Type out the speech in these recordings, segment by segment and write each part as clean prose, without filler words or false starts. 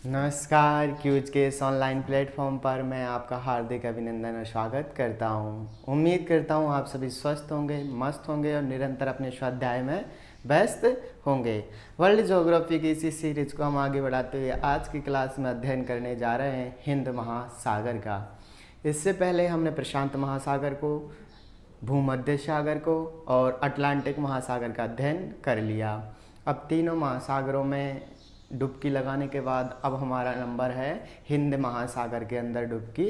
नमस्कार। क्यूज के इस ऑनलाइन प्लेटफॉर्म पर मैं आपका हार्दिक अभिनंदन और स्वागत करता हूं। उम्मीद करता हूं आप सभी स्वस्थ होंगे, मस्त होंगे और निरंतर अपने स्वाध्याय में व्यस्त होंगे। वर्ल्ड ज्योग्राफी की इसी सीरीज को हम आगे बढ़ाते हुए आज की क्लास में अध्ययन करने जा रहे हैं हिंद महासागर का। इससे पहले हमने प्रशांत महासागर को, भूमध्य सागर को और अटलांटिक महासागर का अध्ययन कर लिया। अब तीनों महासागरों में डुबकी लगाने के बाद अब हमारा नंबर है हिंद महासागर के अंदर डुबकी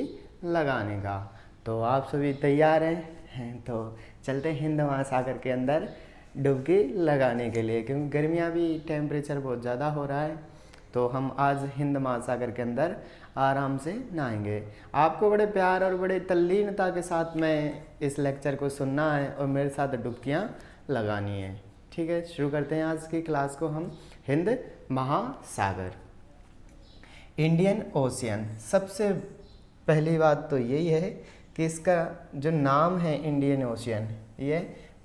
लगाने का। तो आप सभी तैयार हैं? तो चलते हैं हिंद महासागर के अंदर डुबकी लगाने के लिए, क्योंकि गर्मियाँ भी टेम्परेचर बहुत ज़्यादा हो रहा है। तो हम आज हिंद महासागर के अंदर आराम से नहाएंगे। आपको बड़े प्यार और बड़े तल्लीनता के साथ में इस लेक्चर को सुनना है और मेरे साथ डुबकियाँ लगानी है। ठीक है, शुरू करते हैं आज की क्लास को। हम हिंद महासागर, इंडियन ओशियन। सबसे पहली बात तो यही है कि इसका जो नाम है इंडियन ओशियन, ये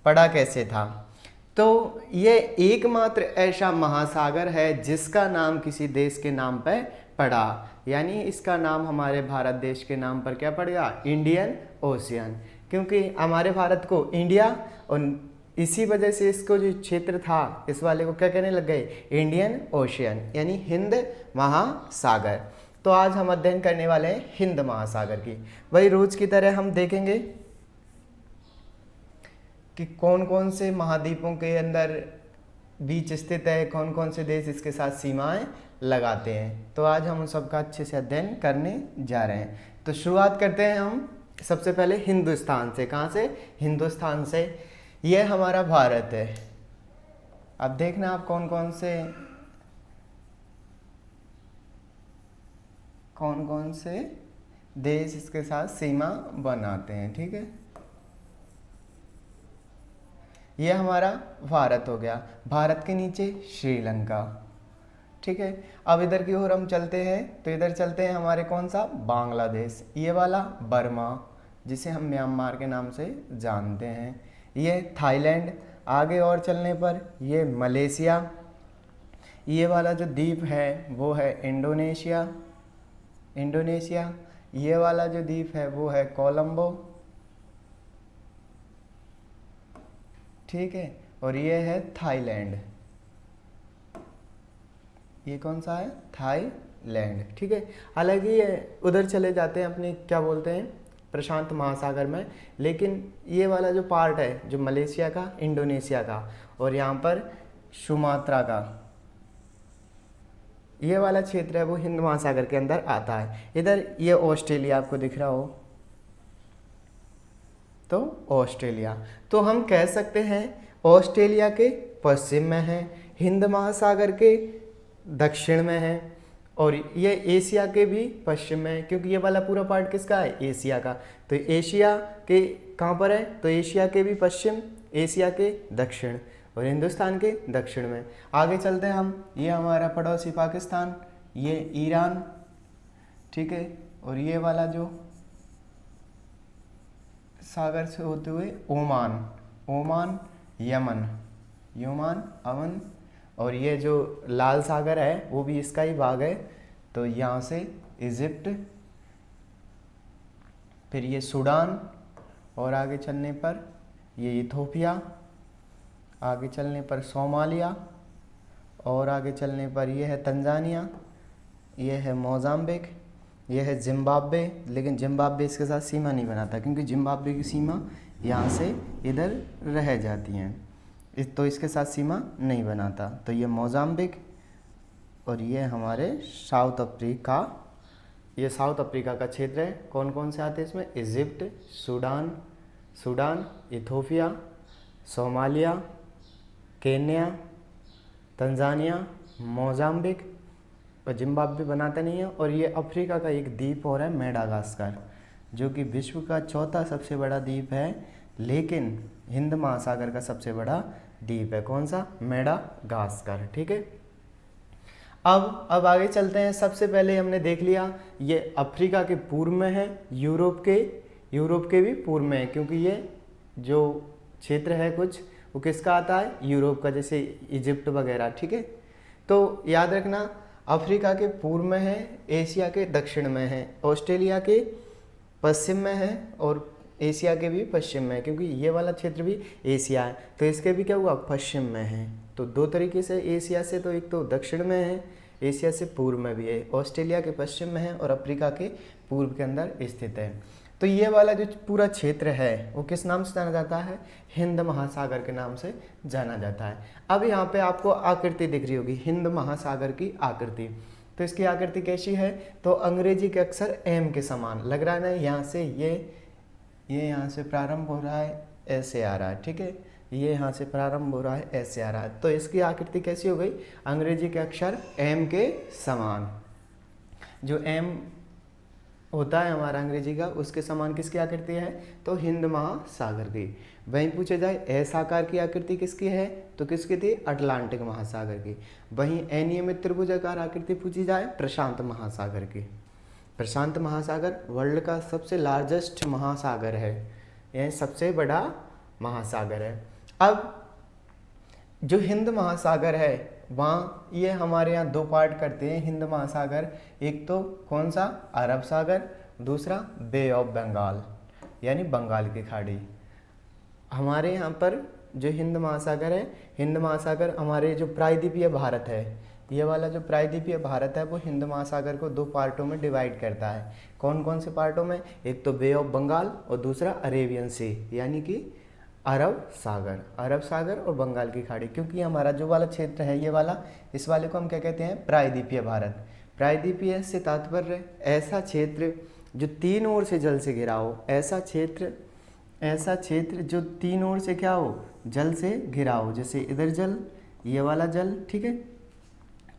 पड़ा कैसे था। तो ये एकमात्र ऐसा महासागर है जिसका नाम किसी देश के नाम पर पड़ा, यानी इसका नाम हमारे भारत देश के नाम पर क्या पड़ गया, इंडियन ओशियन। क्योंकि हमारे भारत को इंडिया, और इसी वजह से इसको जो क्षेत्र था इस वाले को क्या कहने लग गए, इंडियन ओशियन, यानी हिंद महासागर। तो आज हम अध्ययन करने वाले हैं हिंद महासागर की। वही रोज की तरह हम देखेंगे कि कौन कौन से महाद्वीपों के अंदर बीच स्थित है, कौन कौन से देश इसके साथ सीमाएं लगाते हैं। तो आज हम उन सबका अच्छे से अध्ययन करने जा रहे हैं। तो शुरुआत करते हैं हम सबसे पहले हिंदुस्तान से। कहाँ से? हिंदुस्तान से। यह हमारा भारत है। अब देखना आप कौन कौन से देश इसके साथ सीमा बनाते हैं। ठीक है, यह हमारा भारत हो गया। भारत के नीचे श्रीलंका। ठीक है, अब इधर की ओर हम चलते हैं तो इधर चलते हैं हमारे कौन सा, बांग्लादेश। ये वाला बर्मा, जिसे हम म्यांमार के नाम से जानते हैं। ये थाईलैंड। आगे और चलने पर ये मलेशिया। ये वाला जो द्वीप है वो है इंडोनेशिया। ये वाला जो द्वीप है वो है कोलंबो। ठीक है, और ये है थाईलैंड। ये कौन सा है, थाईलैंड। ठीक है, हालांकि ये उधर चले जाते हैं अपने क्या बोलते हैं, प्रशांत महासागर में। लेकिन ये वाला जो पार्ट है, जो मलेशिया का, इंडोनेशिया का और यहाँ पर सुमात्रा का, ये वाला क्षेत्र है वो हिंद महासागर के अंदर आता है। इधर ये ऑस्ट्रेलिया आपको दिख रहा हो तो ऑस्ट्रेलिया, तो हम कह सकते हैं ऑस्ट्रेलिया के पश्चिम में है, हिंद महासागर के दक्षिण में है, और ये एशिया के भी पश्चिम में है, क्योंकि ये वाला पूरा पार्ट किसका है, एशिया का। तो एशिया के कहाँ पर है, तो एशिया के भी पश्चिम, एशिया के दक्षिण और हिंदुस्तान के दक्षिण में। आगे चलते हैं हम, ये हमारा पड़ोसी पाकिस्तान, ये ईरान। ठीक है, और ये वाला जो सागर से होते हुए ओमान, यमन, अमन, और ये जो लाल सागर है वो भी इसका ही भाग है। तो यहाँ से इजिप्ट, फिर ये सूडान, और आगे चलने पर ये इथोपिया, आगे चलने पर सोमालिया, और आगे चलने पर ये है तंजानिया, ये है मोजाम्बिक, ये है जिम्बाब्वे। लेकिन जिम्बाब्वे इसके साथ सीमा नहीं बनाता, क्योंकि जिम्बाब्वे की सीमा यहाँ से इधर रह जाती हैं, तो इसके साथ सीमा नहीं बनाता। तो ये मोजाम्बिक, और ये हमारे साउथ अफ्रीका। ये साउथ अफ्रीका का क्षेत्र है। कौन कौन से आते हैं इसमें, Egypt, Sudan, Ethiopia, Somalia, Kenya, Tanzania, Mozambique, और जिम्बाब्वे बनाता नहीं है। और ये अफ्रीका का एक द्वीप और है मेडागास्कर, जो कि विश्व का चौथा सबसे बड़ा द्वीप है, लेकिन हिंद महासागर का सबसे बड़ा द्वीप है। कौन सा, मेडागास्कर। ठीक है, अब आगे चलते हैं। सबसे पहले हमने देख लिया ये अफ्रीका के पूर्व में है, यूरोप के भी पूर्व में है, क्योंकि ये जो क्षेत्र है कुछ वो किसका आता है, यूरोप का, जैसे इजिप्ट वगैरह। ठीक है, तो याद रखना अफ्रीका के पूर्व में है, एशिया के दक्षिण में है, ऑस्ट्रेलिया के पश्चिम में है और एशिया के भी पश्चिम में है, क्योंकि ये वाला क्षेत्र भी एशिया है तो इसके भी क्या हुआ पश्चिम में है। तो दो तरीके से एशिया से, तो एक तो दक्षिण में है, एशिया से पूर्व में भी है, ऑस्ट्रेलिया के पश्चिम में है और अफ्रीका के पूर्व के अंदर स्थित है। तो ये वाला जो पूरा क्षेत्र है वो किस नाम से जाना जाता है, हिंद महासागर के नाम से जाना जाता है। अब यहाँ पे आपको आकृति दिख रही होगी, हिंद महासागर की आकृति। तो इसकी आकृति कैसी है, तो अंग्रेजी के अक्षर एम के समान लग रहा है ना, यहाँ से ये यहाँ से प्रारंभ हो रहा है, ऐसे आ रहा है, ठीक है, ये यहाँ से प्रारंभ हो रहा है, ऐसे आ रहा है। तो इसकी आकृति कैसी हो गई, अंग्रेजी के अक्षर एम के समान। जो एम होता है हमारा अंग्रेजी का, उसके समान किसकी आकृति है, तो हिंद महासागर की। वहीं पूछे जाए एस आकार की आकृति किसकी है, तो किसकी थी, अटलांटिक महासागर की। वहीं अनियमित त्रिभुजाकार आकृति पूछी जाए प्रशांत महासागर की। प्रशांत महासागर वर्ल्ड का सबसे लार्जेस्ट महासागर है, यह सबसे बड़ा महासागर है। अब जो हिंद महासागर है वहाँ ये हमारे यहाँ दो पार्ट करते हैं हिंद महासागर, एक तो कौन सा, अरब सागर, दूसरा बे ऑफ बंगाल यानी बंगाल की खाड़ी। हमारे यहाँ पर जो हिंद महासागर है, हिंद महासागर हमारे जो प्रायद्वीपीय भारत है, ये वाला जो प्रायद्वीपीय भारत है वो हिंद महासागर को दो पार्टों में डिवाइड करता है। कौन कौन से पार्टों में, एक तो बे ऑफ बंगाल और दूसरा अरेबियन सी यानी कि अरब सागर और बंगाल की खाड़ी। क्योंकि हमारा जो वाला क्षेत्र है ये वाला, इस वाले को हम क्या कहते हैं, प्रायद्वीपीय भारत। प्रायद्वीपीय से तात्पर्य ऐसा क्षेत्र जो तीन ओर से जल से घिरा हो, ऐसा क्षेत्र जो तीन ओर से क्या हो, जल से घिरा हो। जैसे इधर जल, ये वाला जल, ठीक है,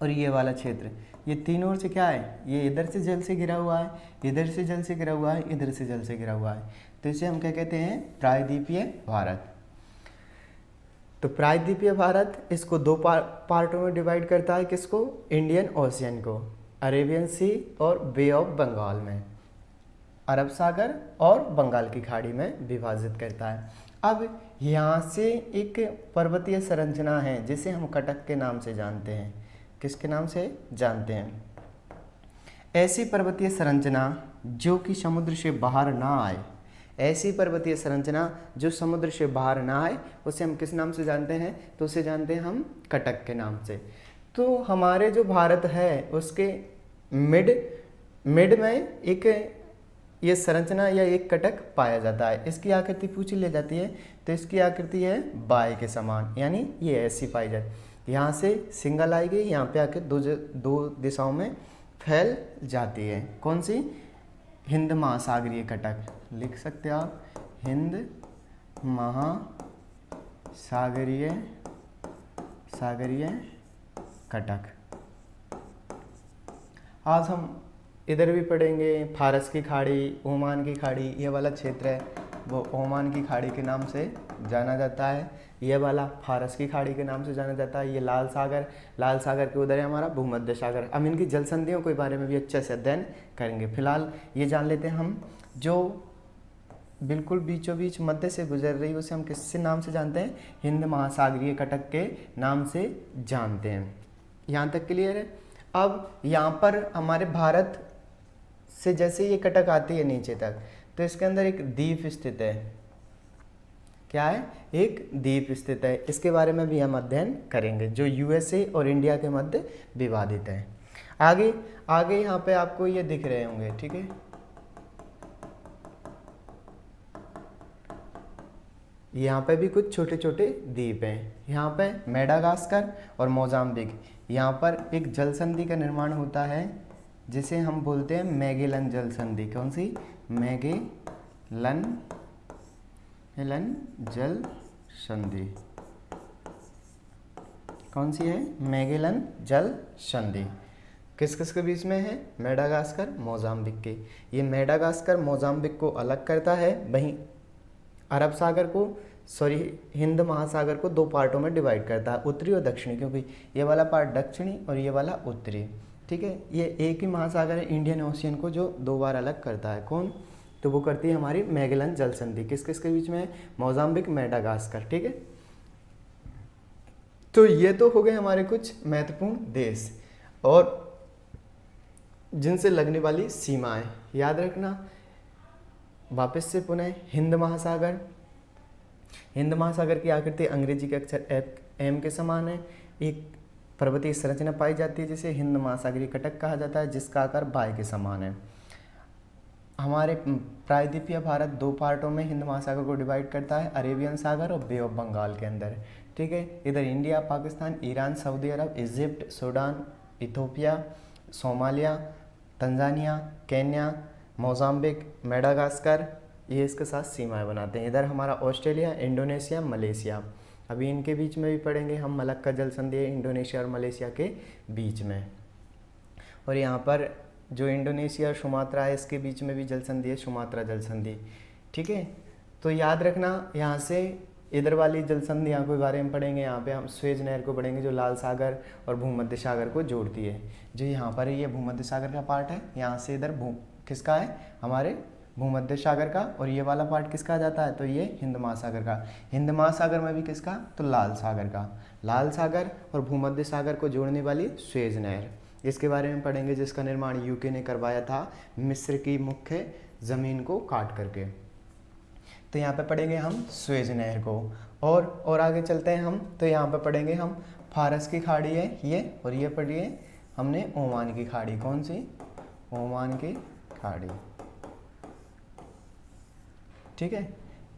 और ये वाला क्षेत्र, ये तीन ओर से क्या है, ये इधर से जल से घिरा हुआ है, इधर से जल से घिरा हुआ है, इधर से जल से घिरा हुआ है। तो इसे हम क्या कहते हैं, प्रायद्वीपीय भारत। तो प्रायद्वीपीय भारत इसको दो पार्टों में डिवाइड करता है, किसको, इंडियन ओशियन को, अरेबियन सी और बे ऑफ बंगाल में, अरब सागर और बंगाल की खाड़ी में विभाजित करता है। अब यहाँ से एक पर्वतीय संरचना है जिसे हम कटक के नाम से जानते हैं। किसके नाम से जानते हैं, ऐसी पर्वतीय संरचना जो कि समुद्र से बाहर ना आए, ऐसी पर्वतीय संरचना जो समुद्र से बाहर ना आए, उसे हम किस नाम से जानते हैं, तो उसे जानते हैं हम कटक के नाम से। तो हमारे जो भारत है उसके मिड में एक ये संरचना या एक कटक पाया जाता है। इसकी आकृति पूछी ले जाती है तो इसकी आकृति है बाय के समान, यानी ये ऐसी पाई जाती, यहाँ से सिंगल आएगी, यहाँ पे आके दो दिशाओं में फैल जाती है। कौन सी, हिंद महासागरीय कटक, लिख सकते हो आप, हिंद महासागरीय कटक। आज हम इधर भी पढ़ेंगे फारस की खाड़ी, ओमान की खाड़ी, ये वाला क्षेत्र है वो ओमान की खाड़ी के नाम से जाना जाता है, ये वाला फारस की खाड़ी के नाम से जाना जाता है। ये लाल सागर के उधर है हमारा भूमध्य सागर। अब इनकी जल संधियों के बारे में भी अच्छे से अध्ययन करेंगे। फिलहाल ये जान लेते हैं हम, जो बिल्कुल बीचों बीच मध्य से गुजर रही है उसे हम किससे नाम से जानते हैं, हिंद महासागरीय कटक के नाम से जानते हैं। यहाँ तक क्लियर है। अब यहाँ पर हमारे भारत से जैसे ये कटक आती है नीचे तक, तो इसके अंदर एक द्वीप स्थित है। क्या है, एक द्वीप स्थित है। इसके बारे में भी हम अध्ययन करेंगे, जो यूएसए और इंडिया के मध्य विवादित है। आगे यहाँ पे आपको ये दिख रहे होंगे, ठीक है, यहाँ पे भी कुछ छोटे छोटे द्वीप हैं। यहाँ पे मेडागास्कर और मोजाम्बिक, यहाँ पर एक जल संधि का निर्माण होता है जिसे हम बोलते हैं मैगेलन जल संधि। कौन सी, मैगेलन जल संधि। कौन सी है, मैगेलन जल संधि। किस किस के बीच में है, मेडागास्कर मोजाम्बिक के। ये मेडागास्कर मोजाम्बिक को अलग करता है, वहीं अरब सागर को हिंद महासागर को दो पार्टों में डिवाइड करता है, उत्तरी और दक्षिणी, क्योंकि ये वाला पार्ट दक्षिणी और ये वाला उत्तरी। ठीक है, ये एक ही महासागर है इंडियन ओशियन को जो दो बार अलग करता है। कौन, तो वो करती है हमारी मैगेलन जल संधि। किस किस के बीच में है, मोजाम्बिक, मेडागास्कर। ठीक है, तो ये तो हो गए हमारे कुछ महत्वपूर्ण देश। और जिनसे लगने वाली सीमाएं याद रखना। वापस से पुनः हिंद महासागर। हिंद महासागर की आकृति अंग्रेजी के अक्षर एम के समान है। एक पर्वतीय संरचना पाई जाती है जिसे हिंद महासागरीय कटक कहा जाता है, जिसका आकार बाय के समान है। हमारे प्रायद्वीपीय भारत दो पार्टों में हिंद महासागर को डिवाइड करता है, अरेबियन सागर और बे ऑफ बंगाल के अंदर। ठीक है, इधर India, Pakistan, Iran, Saudi Arab, Egypt, Sudan, Ethiopia, Somalia, Tanzania, Kenya, Mozambique, Madagascar, ये इसके साथ सीमाएं बनाते हैं। इधर हमारा ऑस्ट्रेलिया, इंडोनेशिया, मलेशिया, अभी इनके बीच में भी पढ़ेंगे हम। मलक्का जल संधि है इंडोनेशिया और मलेशिया के बीच में। और यहाँ पर जो इंडोनेशिया और सुमात्रा है इसके बीच में भी जल संधि है, सुमात्रा जल संधि। ठीक है, तो याद रखना यहाँ से इधर वाली जल संधियों के बारे में पढ़ेंगे। यहाँ पे हम स्वेज नहर को पढ़ेंगे जो लाल सागर और भूमध्य सागर को जोड़ती है। जो यहाँ पर है ये भूमध्य सागर का पार्ट है, यहाँ से इधर किसका है, हमारे भूमध्य सागर का। और ये वाला पार्ट किसका आ जाता है, तो ये हिंद महासागर का। हिंद महासागर में भी किसका, तो लाल सागर का। लाल सागर और भूमध्य सागर को जोड़ने वाली स्वेज नहर, इसके बारे में पढ़ेंगे, जिसका निर्माण यूके ने करवाया था मिस्र की मुख्य ज़मीन को काट करके। तो यहाँ पे पढ़ेंगे हम स्वेज नहर को। और आगे चलते हैं हम, तो यहाँ पे पढ़ेंगे हम फारस की खाड़ी है ये, और ये पढ़िए हमने ओमान की खाड़ी। कौन सी, ओमान की खाड़ी। ठीक है,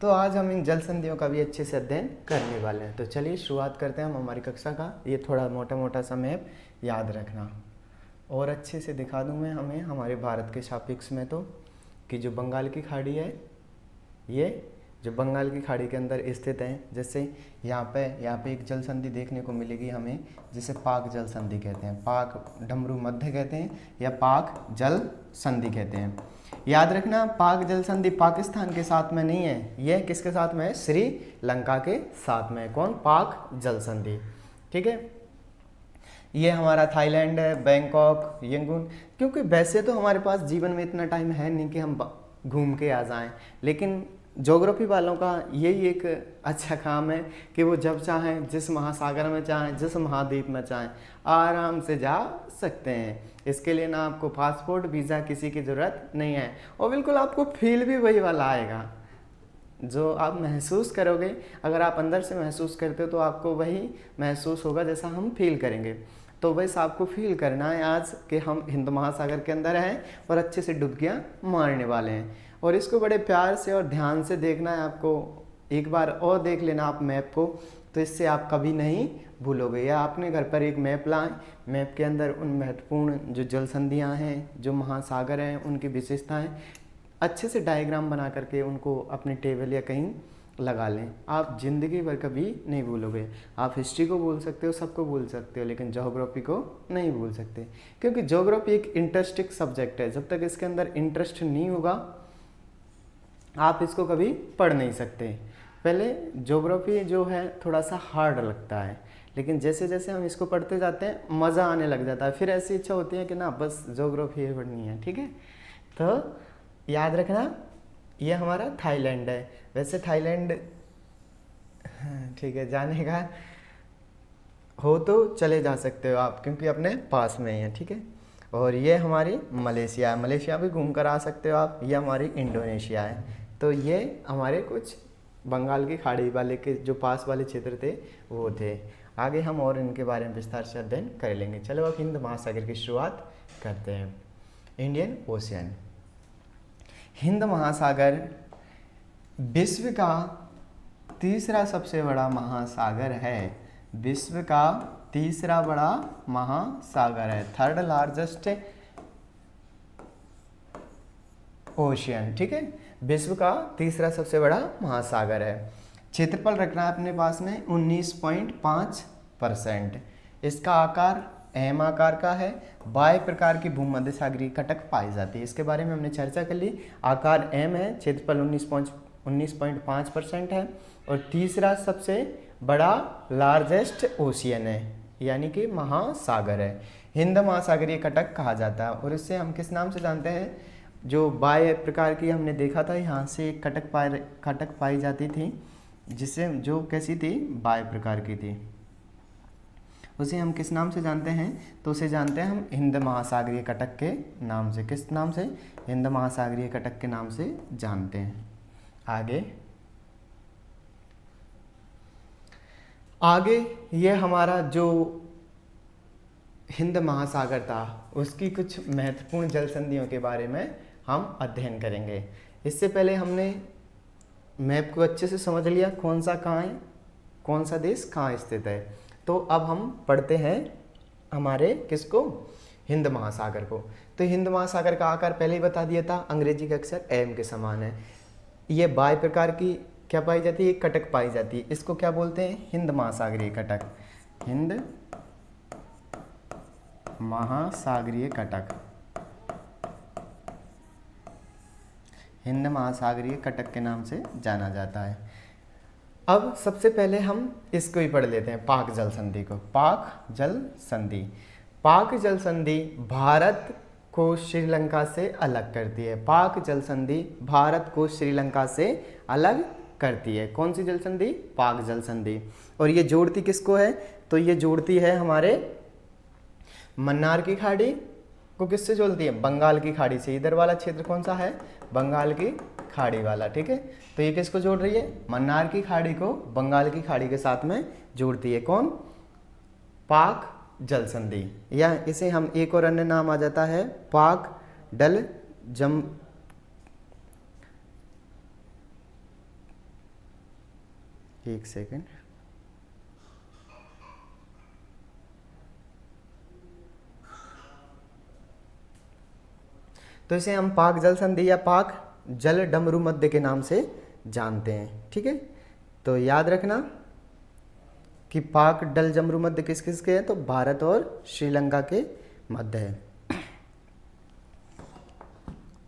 तो आज हम इन जल संधियों का भी अच्छे से अध्ययन करने वाले हैं। तो चलिए शुरुआत करते हैं हम हमारी कक्षा का। ये थोड़ा मोटा मोटा सा मैप याद रखना और अच्छे से दिखा दूँ मैं हमें हमारे भारत के सापेक्ष में, तो कि जो बंगाल की खाड़ी है, ये जो बंगाल की खाड़ी के अंदर स्थित है, जैसे यहाँ पे एक जल संधि देखने को मिलेगी हमें, जिसे पाक जल संधि कहते हैं, पाक डमरू मध्य कहते हैं या पाक जल संधि कहते हैं। याद रखना, पाक जल संधि पाकिस्तान के साथ में नहीं है, यह किसके साथ में है, श्रीलंका के साथ में है। कौन, पाक जल संधि। ठीक है, ये हमारा थाईलैंड है, बैंकॉक, यंगून। क्योंकि वैसे तो हमारे पास जीवन में इतना टाइम है नहीं कि हम घूम के आ जाएं, लेकिन ज्योग्राफी वालों का यही एक अच्छा काम है कि वो जब चाहें, जिस महासागर में चाहें, जिस महाद्वीप में चाहें, आराम से जा सकते हैं। इसके लिए ना आपको पासपोर्ट, वीज़ा किसी की ज़रूरत नहीं है, और बिल्कुल आपको फील भी वही वाला आएगा जो आप महसूस करोगे। अगर आप अंदर से महसूस करते हो तो आपको वही महसूस होगा जैसा हम फील करेंगे। तो वैसे आपको फील करना है आज कि हम हिंद महासागर के अंदर हैं और अच्छे से डुबकियाँ मारने वाले हैं। और इसको बड़े प्यार से और ध्यान से देखना है आपको। एक बार और देख लेना आप मैप को, तो इससे आप कभी नहीं भूलोगे। या अपने घर पर एक मैप लाएं, मैप के अंदर उन महत्वपूर्ण जो जल संधियाँ हैं, जो महासागर हैं, उनकी विशेषताएं अच्छे से डायग्राम बना करके उनको अपने टेबल या कहीं लगा लें। आप ज़िंदगी भर कभी नहीं भूलोगे। आप हिस्ट्री को भूल सकते हो, सबको भूल सकते हो, लेकिन ज्योग्राफी को नहीं भूल सकते, क्योंकि ज्योग्राफी एक इंटरेस्टिंग सब्जेक्ट है। जब तक इसके अंदर इंटरेस्ट नहीं होगा आप इसको कभी पढ़ नहीं सकते। पहले ज्योग्राफी जो है थोड़ा सा हार्ड लगता है, लेकिन जैसे जैसे हम इसको पढ़ते जाते हैं मज़ा आने लग जाता है। फिर ऐसी इच्छा होती है कि ना बस ज्योग्राफी पढ़नी है। ठीक है, तो याद रखना ये हमारा थाईलैंड है। वैसे थाईलैंड ठीक है, जाने का हो तो चले जा सकते हो आप, क्योंकि अपने पास में ही है। ठीक है, और ये हमारी मलेशिया है, मलेशिया भी घूम कर आ सकते हो आप। ये हमारी इंडोनेशिया है। तो ये हमारे कुछ बंगाल की खाड़ी वाले के जो पास वाले क्षेत्र थे वो थे। आगे हम और इनके बारे में विस्तार से अध्ययन कर लेंगे। चलो अब हिंद महासागर की शुरुआत करते हैं। इंडियन ओशियन, हिंद महासागर विश्व का तीसरा सबसे बड़ा महासागर है। विश्व का तीसरा बड़ा महासागर है, थर्ड लार्जेस्ट ओशियन। ठीक है, विश्व का तीसरा सबसे बड़ा महासागर है। क्षेत्रफल रखना है अपने पास में 19.5%। इसका आकार एम आकार का है। बाय प्रकार की भूमध्य सागरीय कटक पाई जाती है। इसके बारे में हमने चर्चा कर ली। आकार एम है, क्षेत्रफल 19.5% है, और तीसरा सबसे बड़ा लार्जेस्ट ओशियन है, यानी कि महासागर है। हिंद महासागरीय कटक कहा जाता है। और इससे हम किस नाम से जानते हैं, जो बाय प्रकार की हमने देखा था, यहाँ से एक कटक पाई जाती थी, जिसे जो कैसी थी, बाय प्रकार की थी। उसे हम किस नाम से जानते हैं? तो उसे जानते हैं हम हिंद महासागरीय कटक के नाम से। किस नाम से? हिंद महासागरीय कटक के नाम से जानते हैं। आगे ये हमारा जो हिंद महासागर था उसकी कुछ महत्वपूर्ण जल संधियों के बारे में हम अध्ययन करेंगे। इससे पहले हमने मैप को अच्छे से समझ लिया, कौन सा कहाँ है, कौन सा देश कहाँ स्थित है। तो अब हम पढ़ते हैं हमारे किसको? हिंद महासागर को। तो हिंद महासागर का आकार पहले ही बता दिया था, अंग्रेजी का अक्षर एम के समान है। ये बाय प्रकार की क्या पाई जाती है? एक कटक पाई जाती है। इसको क्या बोलते हैं? हिंद महासागरीय कटक। हिंद महासागरीय कटक, हिंद महासागरीय कटक के नाम से जाना जाता है। अब सबसे पहले हम इसको ही पढ़ लेते हैं, पाक जल संधि को। पाक जल संधि। पाक जल संधि भारत को श्रीलंका से अलग करती है। पाक जल संधि भारत को श्रीलंका से अलग करती है। कौन सी जल संधि? पाक जल संधि। और ये जोड़ती किसको है? तो ये जोड़ती है हमारे मन्नार की खाड़ी को। किससे जोड़ती है? बंगाल की खाड़ी से। इधर वाला क्षेत्र कौन सा है? बंगाल की खाड़ी वाला, ठीक है। तो ये किसको जोड़ रही है? मन्नार की खाड़ी को बंगाल की खाड़ी के साथ में जोड़ती है। कौन? पाक जल संधि, या इसे हम एक और अन्य नाम आ जाता है पाक डल जम एक सेकेंड। तो इसे हम पाक जल संधि या पाक जल डमरू मध्य के नाम से जानते हैं, ठीक है। तो याद रखना कि पाक डल जमरू मध्य किस किस के हैं? तो भारत और श्रीलंका के मध्य है।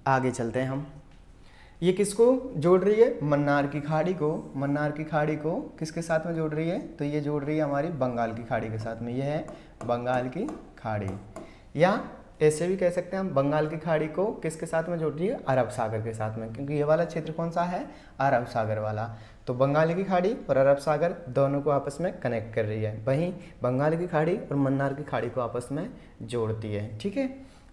आगे चलते हैं हम। ये किसको जोड़ रही है? मन्नार की खाड़ी को। मन्नार की खाड़ी को किसके साथ में जोड़ रही है? तो ये जोड़ रही है हमारी बंगाल की खाड़ी के साथ में। ये है बंगाल की खाड़ी, या ऐसे भी कह सकते हैं हम बंगाल की खाड़ी को किसके साथ में जोड़ रही है? अरब सागर के साथ में, क्योंकि ये वाला क्षेत्र कौन सा है? अरब सागर वाला। तो बंगाल की खाड़ी और अरब सागर दोनों को आपस में कनेक्ट कर रही है। वहीं बंगाल की खाड़ी और मन्नार की खाड़ी को आपस में जोड़ती है, ठीक है।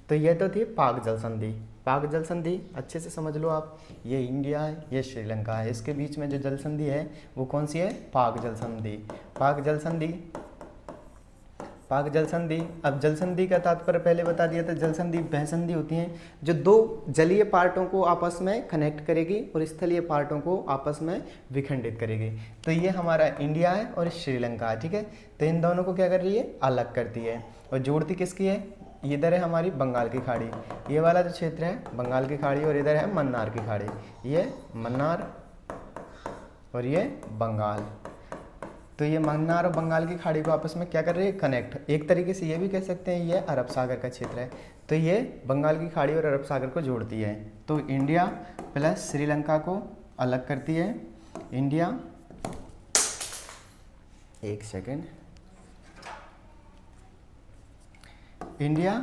तो ये तो थी पाक जल संधि। पाक जल संधि अच्छे से समझ लो आप। ये इंडिया है, ये श्रीलंका है, इसके बीच में जो जल संधि है वो कौन सी है? पाक जल संधि। पाक जल संधि, पाक जल संधि। अब जल संधि का तात्पर्य पहले बता दिया था। जल संधि वह संधि होती हैं जो दो जलीय पार्टों को आपस में कनेक्ट करेगी और स्थलीय पार्टों को आपस में विखंडित करेगी। तो ये हमारा इंडिया है और श्रीलंका है, ठीक है। तो इन दोनों को क्या कर रही है? अलग करती है। और जोड़ती किसकी है? इधर है हमारी बंगाल की खाड़ी, ये वाला जो क्षेत्र है बंगाल की खाड़ी, और इधर है मन्नार की खाड़ी। ये मन्नार और ये बंगाल। तो ये मन्नार और बंगाल की खाड़ी को आपस में क्या कर रही है? कनेक्ट। एक तरीके से ये भी कह सकते हैं ये अरब सागर का क्षेत्र है। तो ये बंगाल की खाड़ी और अरब सागर को जोड़ती है। तो इंडिया प्लस श्रीलंका को अलग करती है। इंडिया, एक सेकेंड, इंडिया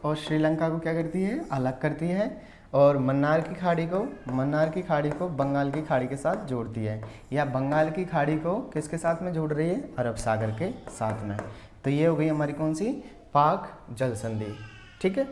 और श्रीलंका को क्या करती है? अलग करती है। और मन्नार की खाड़ी को बंगाल की खाड़ी के साथ जोड़ती है, या बंगाल की खाड़ी को किसके साथ में जोड़ रही है? अरब सागर के साथ में। तो ये हो गई हमारी कौन सी? पाक जल संधि, ठीक है।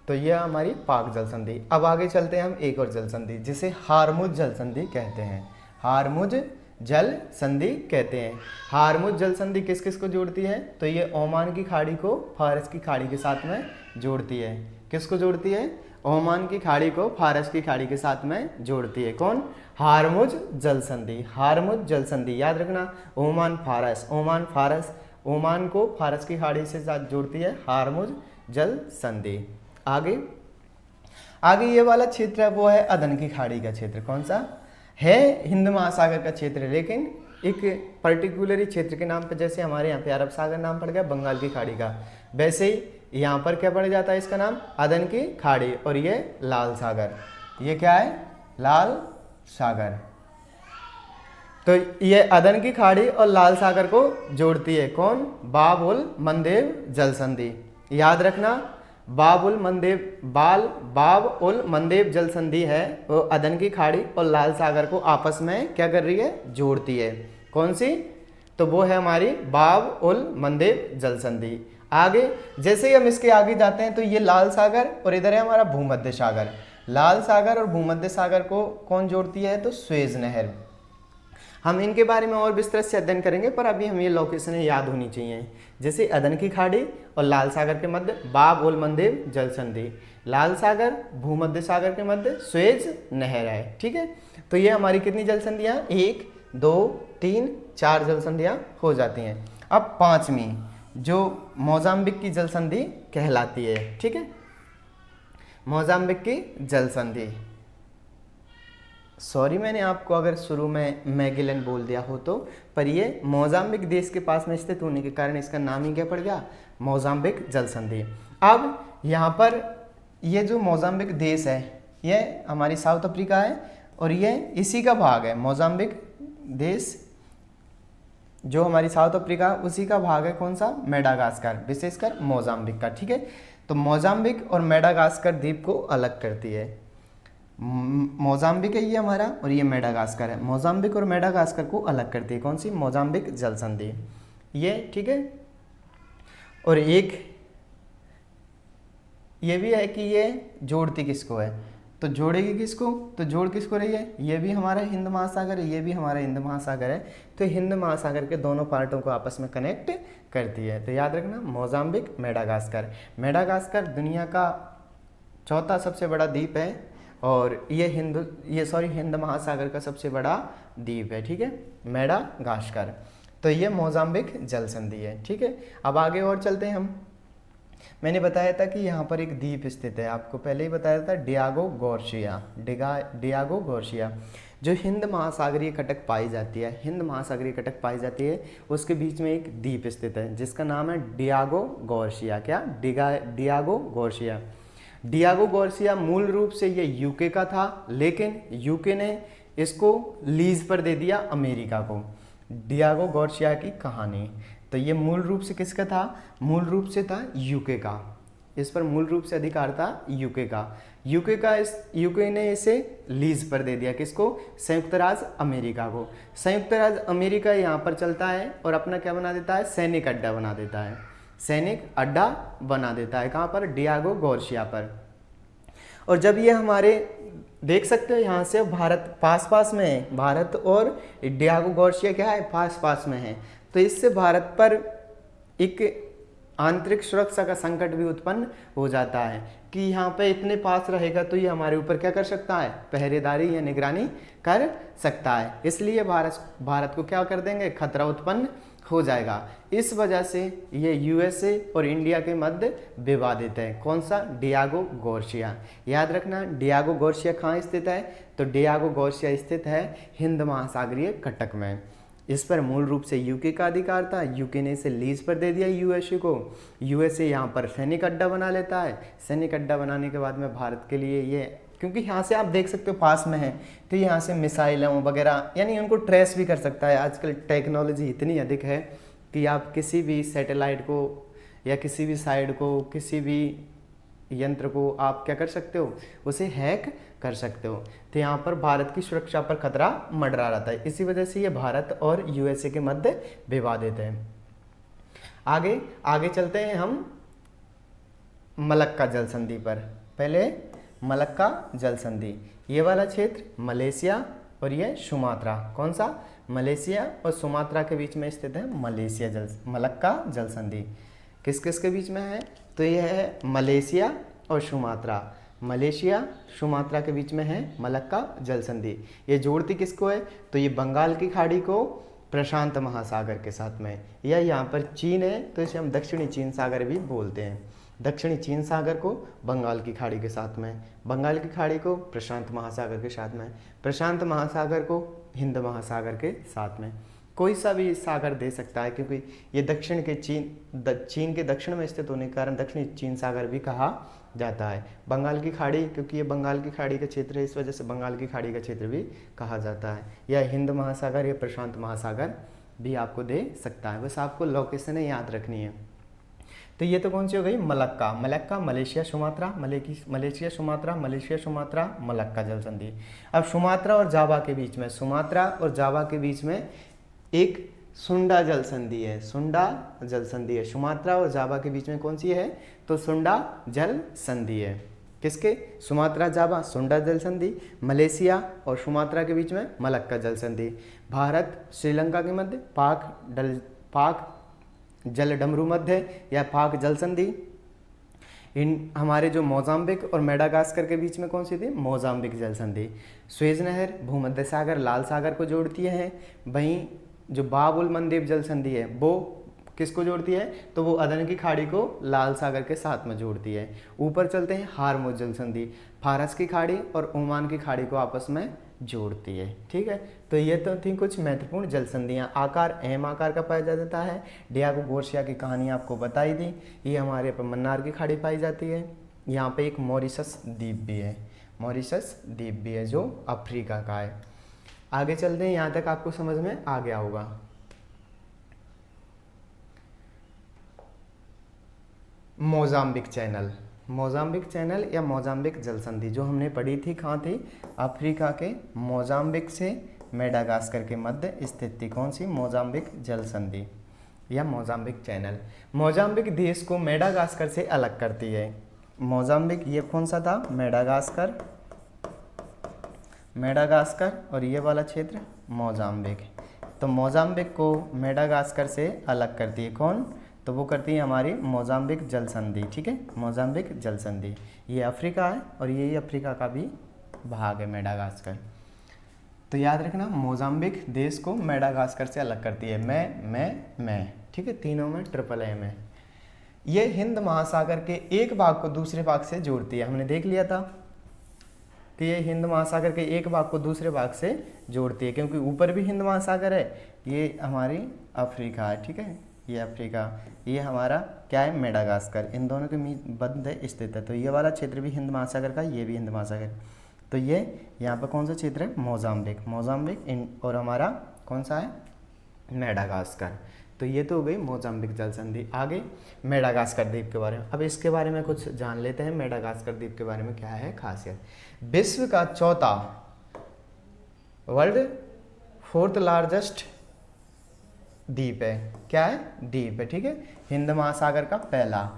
तो ये हमारी पाक जल संधि। अब आगे चलते हैं हम एक और जल संधि जिसे हारमुज जल संधि कहते हैं। हारमुज जल संधि कहते हैं। हारमुज जल संधि किस किस को जोड़ती है? तो ये ओमान की खाड़ी को फारस की खाड़ी के साथ में जोड़ती है। किसको जोड़ती है? ओमान की खाड़ी को फारस की खाड़ी के साथ में जोड़ती है। कौन? हारमुज जल संधि। हारमुज जल संधि याद रखना। ओमान फारस, ओमान फारस, ओमान को फारस की खाड़ी से साथ जोड़ती है हारमुज जल संधि। आगे ये वाला क्षेत्र है वो है अदन की खाड़ी का क्षेत्र। कौन सा है? हिंद महासागर का क्षेत्र है, लेकिन एक पर्टिकुलर क्षेत्र के नाम पे, जैसे हमारे यहाँ पे अरब सागर नाम पड़ गया बंगाल की खाड़ी का, वैसे ही यहाँ पर क्या पड़ जाता है? इसका नाम अदन की खाड़ी। और ये लाल सागर, ये क्या है? लाल सागर। तो ये अदन की खाड़ी और लाल सागर को जोड़ती है। कौन? बाब उल मंदेव जल संधि। याद रखना, बाब उल मंदेव जल संधि है वो अदन की खाड़ी और लाल सागर को आपस में क्या कर रही है? जोड़ती है। कौन सी? तो वो है हमारी बाब उल मंदेब जल संधि। आगे जैसे ही हम इसके आगे जाते हैं तो ये लाल सागर और इधर है हमारा भूमध्य सागर। लाल सागर और भूमध्य सागर को कौन जोड़ती है, तो सुएज नहर। हम इनके बारे में और विस्तृत से अध्ययन करेंगे, पर अभी हमें ये लोकेशनें याद होनी चाहिए। जैसे अदन की खाड़ी और लाल सागर के मध्य बाब उल मंदेब जल संधि, लाल सागर भूमध्य सागर के मध्य सुएज नहर है। ठीक है, तो ये हमारी कितनी जल संधियाँ, 1 2 3 4 जल संधियाँ हो जाती हैं। अब पांचवी जो मोजाम्बिक की जल संधि कहलाती है। ठीक है, मोजाम्बिक की जल संधि, सॉरी मैंने आपको अगर शुरू में मैगेलन बोल दिया हो तो, पर ये मोजाम्बिक देश के पास में स्थित होने के कारण इसका नाम ही क्या पड़ गया, मोजाम्बिक जल संधि। अब यहाँ पर ये जो मोजाम्बिक देश है ये हमारी साउथ अफ्रीका है और ये इसी का भाग है। मोजाम्बिक देश जो हमारी साउथ अफ्रीका उसी का भाग है, कौन सा, मेडागास्कर, विशेषकर मोजाम्बिक का। ठीक है, तो मोजाम्बिक और मेडागास्कर द्वीप को अलग करती है। मोजाम्बिक है ये हमारा और ये मेडागास्कर है। मोजाम्बिक और मेडागास्कर को अलग करती है कौन सी, मोजाम्बिक जल संधि ये। ठीक है, और एक ये भी है कि ये जोड़ती किसको है, तो जोड़ेगी किसको, तो जोड़ किसको रही है, ये भी हमारा हिंद महासागर है, ये भी हमारा हिंद महासागर है। तो हिंद महासागर के दोनों पार्टों को आपस में कनेक्ट करती है। तो याद रखना मोजाम्बिक मेडागास्कर। मेडागास्कर दुनिया का चौथा सबसे बड़ा द्वीप है और ये हिंद महासागर का सबसे बड़ा द्वीप है। ठीक है, मेडागास्कर। तो ये मोजाम्बिक जल संधि है। ठीक है, अब आगे और चलते हैं हम। मैंने बताया था कि यहाँ पर एक द्वीप स्थित है, आपको पहले ही बताया था, डियागो गोर्सिया, जो हिंद महासागरीय कटक पाई जाती है, हिंद महासागरीय कटक पाई जाती है, उसके बीच में एक द्वीप स्थित है जिसका नाम है डियागो गोर्सिया। क्या, डियागो गोर्सिया। डियागो गोर्सिया मूल रूप से ये यूके का था, लेकिन यूके ने इसको लीज पर दे दिया अमेरिका को। डियागो गोर्सिया की कहानी, तो ये मूल रूप से किसका था, मूल रूप से था यूके का, इस पर मूल रूप से अधिकार था यूके का। यूके ने इसे लीज पर दे दिया, किसको, संयुक्त राज्य अमेरिका को। संयुक्त राज्य अमेरिका यहाँ पर चलता है और अपना क्या बना देता है, सैनिक अड्डा बना देता है, सैनिक अड्डा बना देता है। कहाँ पर, डियागो गोर्सिया पर। और जब ये हमारे देख सकते हो यहाँ से भारत पास में है, भारत और डियागो गोर्सिया क्या है, पास में है। तो इससे भारत पर एक आंतरिक सुरक्षा का संकट भी उत्पन्न हो जाता है कि यहाँ पे इतने पास रहेगा तो ये हमारे ऊपर क्या कर सकता है, पहरेदारी या निगरानी कर सकता है। इसलिए भारत को क्या कर देंगे, खतरा उत्पन्न हो जाएगा। इस वजह से ये यूएसए और इंडिया के मध्य विवादित है। कौन सा, डियागो गोर्सिया। याद रखना डियागो गोर्सिया कहाँ स्थित है, तो डियागो गोर्सिया स्थित है हिंद महासागरीय कटक में। इस पर मूल रूप से यूके का अधिकार था, यूके ने इसे लीज पर दे दिया यूएसए को। यूएसए यहाँ पर सैनिक अड्डा बना लेता है। सैनिक अड्डा बनाने के बाद में भारत के लिए ये, क्योंकि यहाँ से आप देख सकते हो पास में है, तो यहाँ से मिसाइलें वगैरह यानी उनको ट्रेस भी कर सकता है। आजकल टेक्नोलॉजी इतनी अधिक है कि आप किसी भी सैटेलाइट को या किसी भी साइड को, किसी भी यंत्र को आप क्या कर सकते हो, उसे हैक कर सकते हो। तो यहाँ पर भारत की सुरक्षा पर खतरा मंडरा रहता है। इसी वजह से ये भारत और यूएसए के मध्य विवादित है। आगे चलते हैं हम मलक्का जल संधि पर। पहले मलक्का जल संधि, ये वाला क्षेत्र मलेशिया और ये सुमात्रा, कौन सा, मलेशिया और सुमात्रा के बीच में स्थित है मलक्का जल संधि। किस किस के बीच में है, तो ये है मलेशिया और सुमात्रा, मलेशिया सुमात्रा के बीच में है मलक्का जल संधि। ये जोड़ती किसको है, तो ये बंगाल की खाड़ी को प्रशांत महासागर के साथ में, या यहाँ पर चीन है तो इसे हम दक्षिणी चीन सागर भी बोलते हैं। दक्षिणी चीन सागर को बंगाल की खाड़ी के साथ में, बंगाल की खाड़ी को प्रशांत महासागर के साथ में, प्रशांत महासागर को हिंद महासागर के साथ में। कोई सा भी सागर दे सकता है क्योंकि ये चीन के दक्षिण में स्थित होने के कारण दक्षिणी चीन सागर भी कहा जाता है। बंगाल की खाड़ी, क्योंकि ये बंगाल की खाड़ी का क्षेत्र है, इस वजह से बंगाल की खाड़ी का क्षेत्र भी कहा जाता है। या हिंद महासागर या प्रशांत महासागर भी आपको दे सकता है, बस आपको लोकेशनें याद रखनी है। तो ये तो कौन सी हो गई, Malacca Malaysia Sumatra, Malaysia Sumatra Malacca जल संधि। अब सुमात्रा और जावा के बीच में, सुमात्रा और जावा के बीच में एक सुंडा जल संधि है, सुंडा जल संधि है। सुमात्रा और जावा के बीच में कौन सी है? तो सुंडा जल संधि है। किसके? सुमात्रा जावा सुंडा जल संधि, मलेशिया और सुमात्रा के बीच में मलक्का जल संधि, भारत श्रीलंका के मध्य पाक जल डमरू मध्य या पाक जल संधि। इन हमारे जो मोजाम्बिक और मेडागास्कर के बीच में कौन सी थी? मोजाम्बिक जल संधि। स्वेज नहर भूमध्य सागर लाल सागर को जोड़ती है। वहीं जो बाब उल मंदेब जल संधि है वो किसको जोड़ती है? तो वो अदन की खाड़ी को लाल सागर के साथ में जोड़ती है। ऊपर चलते हैं, हारमुज जल संधि फारस की खाड़ी और ओमान की खाड़ी को आपस में जोड़ती है। ठीक है, तो ये तो थी कुछ महत्वपूर्ण जल संधियाँ। आकार एम आकार का पाया जाता है। डियागो गार्सिया की कहानी आपको बताई थी। ये हमारे पर मन्नार की खाड़ी पाई जाती है। यहाँ पे एक मॉरिशस द्वीप भी है, मॉरिशस द्वीप भी है जो अफ्रीका का है। आगे चलते हैं, यहाँ तक आपको समझ में आ गया होगा। मोजाम्बिक चैनल, मोजाम्बिक चैनल या मोजाम्बिक जल संधि जो हमने पढ़ी थी, कहाँ थी? अफ्रीका के मोजाम्बिक से मेडागास्कर के मध्य स्थित थी। कौन सी? मोजाम्बिक जल संधि या मोजाम्बिक चैनल। मोजाम्बिक देश को मेडागास्कर से अलग करती है। मोजाम्बिक ये कौन सा था? मेडागास्कर, मेडागास्कर और ये वाला क्षेत्र मोजाम्बिक। तो मोजाम्बिक को मेडागास्कर से अलग करती है कौन? तो वो करती है हमारी मोजाम्बिक जल संधि। ठीक है, मोजाम्बिक जल संधि। ये अफ्रीका है और ये अफ्रीका का भी भाग है मेडागास्कर। तो याद रखना, मोजाम्बिक देश को मेडागास्कर से अलग करती है। मैं ठीक है, तीनों में ट्रिपल एम है। ये हिंद महासागर के एक भाग को दूसरे भाग से जोड़ती है। हमने देख लिया था कि ये हिंद महासागर के एक भाग को दूसरे भाग से जोड़ती है, क्योंकि ऊपर भी हिंद महासागर है। ये हमारी अफ्रीका है। ठीक है, ये अफ्रीका, ये हमारा क्या है? मेडागास्कर। इन दोनों के मध्य स्थित है। तो ये वाला क्षेत्र भी हिंद महासागर का, ये भी हिंद महासागर। तो ये यहाँ पर कौन सा क्षेत्र है? मोजाम्बिक, मोजाम्बिक और हमारा कौन सा है? मेडागास्कर। तो ये तो हो गई मोजाम्बिक जल संधि। आगे मेडागास्कर द्वीप के बारे में, अब इसके बारे में कुछ जान लेते हैं। मेडागास्कर द्वीप के बारे में क्या है खासियत? विश्व का चौथा, वर्ल्ड 4th लार्जेस्ट द्वीप है। क्या है? द्वीप है। ठीक है, हिंद महासागर का पहला,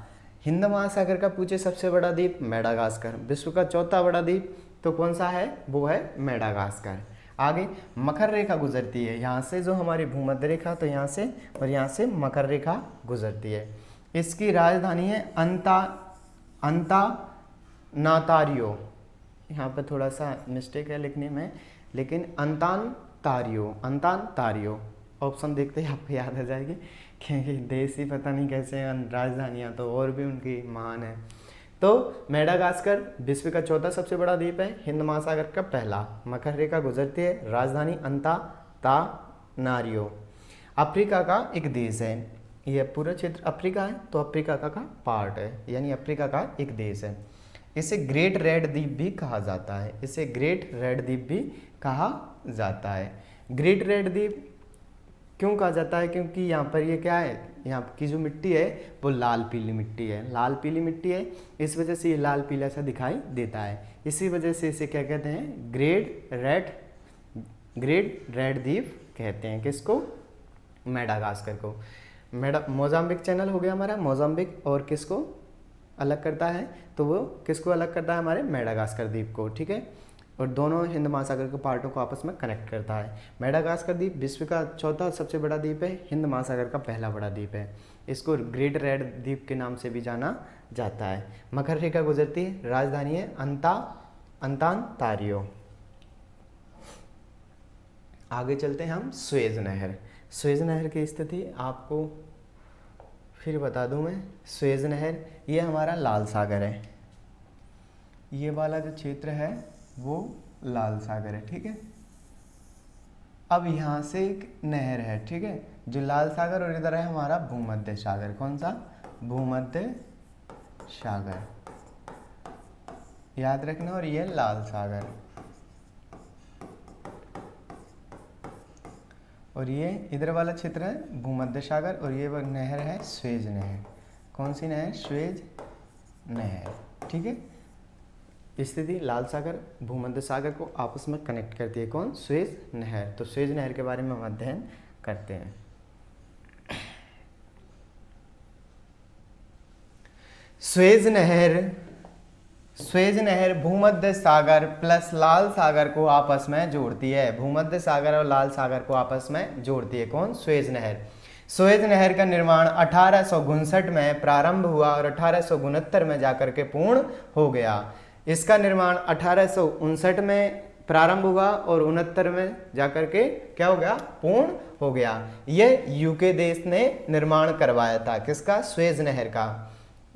हिंद महासागर का पूछे सबसे बड़ा द्वीप मेडागास्कर। विश्व का चौथा बड़ा द्वीप तो कौन सा है? वो है मेडागास्कर। आगे मकर रेखा गुजरती है यहाँ से, जो हमारी भूमध्य रेखा, तो यहाँ से और यहाँ से मकर रेखा गुजरती है। इसकी राजधानी है अंतानातारियो। यहाँ पर थोड़ा सा मिस्टेक है लिखने में, लेकिन अंतानातारियो ऑप्शन देखते ही आपको याद आ जाएगी, क्योंकि देश ही पता नहीं कैसे हैं, राजधानियाँ तो और भी उनकी महान है। तो मेडागास्कर विश्व का चौथा सबसे बड़ा द्वीप है, हिंद महासागर का पहला, मकर रेखा गुजरती है, राजधानी अंतानातारियो। अफ्रीका का एक देश है, यह पूरा क्षेत्र अफ्रीका है, तो अफ्रीका का पार्ट है, यानी अफ्रीका का एक देश है। इसे ग्रेट रेड द्वीप भी कहा जाता है, इसे ग्रेट रेड द्वीप भी कहा जाता है। ग्रेट रेड द्वीप क्यों कहा जाता है? क्योंकि यहाँ पर ये क्या है, यहाँ की जो मिट्टी है वो लाल पीली मिट्टी है, लाल पीली मिट्टी है, इस वजह से ये लाल पीला सा दिखाई देता है। इसी वजह से इसे क्या कहते हैं? ग्रेट रेड द्वीप कहते हैं। किसको? मेडागास्कर को। मोजाम्बिक चैनल हो गया हमारा, मोजाम्बिक और किसको अलग करता है? तो वो किसको अलग करता है? हमारे मेडागास्कर द्वीप को। ठीक है, और दोनों हिंद महासागर के पार्टों को आपस में कनेक्ट करता है। मेडागास्कर द्वीप विश्व का चौथा सबसे बड़ा द्वीप है, हिंद महासागर का पहला बड़ा द्वीप है। इसको ग्रेट रेड द्वीप के नाम से भी जाना जाता है। मकर रेखा गुजरती है, राजधानी है अंतानातारियो। आगे चलते हैं हम स्वेज नहर। स्वेज नहर की स्थिति आपको फिर बता दूं मैं। स्वेज नहर ये हमारा लाल सागर है, ये वाला जो क्षेत्र है वो लाल सागर है। ठीक है, अब यहाँ से एक नहर है, ठीक है, जो लाल सागर, और इधर है हमारा भूमध्य सागर। कौन सा? भूमध्य सागर, याद रखना। और ये लाल सागर, और ये इधर वाला क्षेत्र है भूमध्य सागर, और ये नहर है स्वेज नहर। कौन सी नहर? स्वेज नहर। ठीक है, स्थिति लाल सागर भूमध्य सागर को आपस में कनेक्ट करती है। कौन? स्वेज नहर। तो स्वेज नहर के बारे में हम अध्ययन करते हैं। स्वेज नहर भूमध्य सागर प्लस लाल सागर को आपस में जोड़ती है। भूमध्य सागर और लाल सागर को आपस में जोड़ती है कौन? स्वेज नहर। स्वेज नहर का निर्माण 1859 में प्रारंभ हुआ और 1869 में जाकर के पूर्ण हो गया। इसका निर्माण 1859 में प्रारंभ हुआ और 69 में जाकर के क्या हो गया? पूर्ण हो गया। यह यूके देश ने निर्माण करवाया था। किसका? स्वेज नहर का।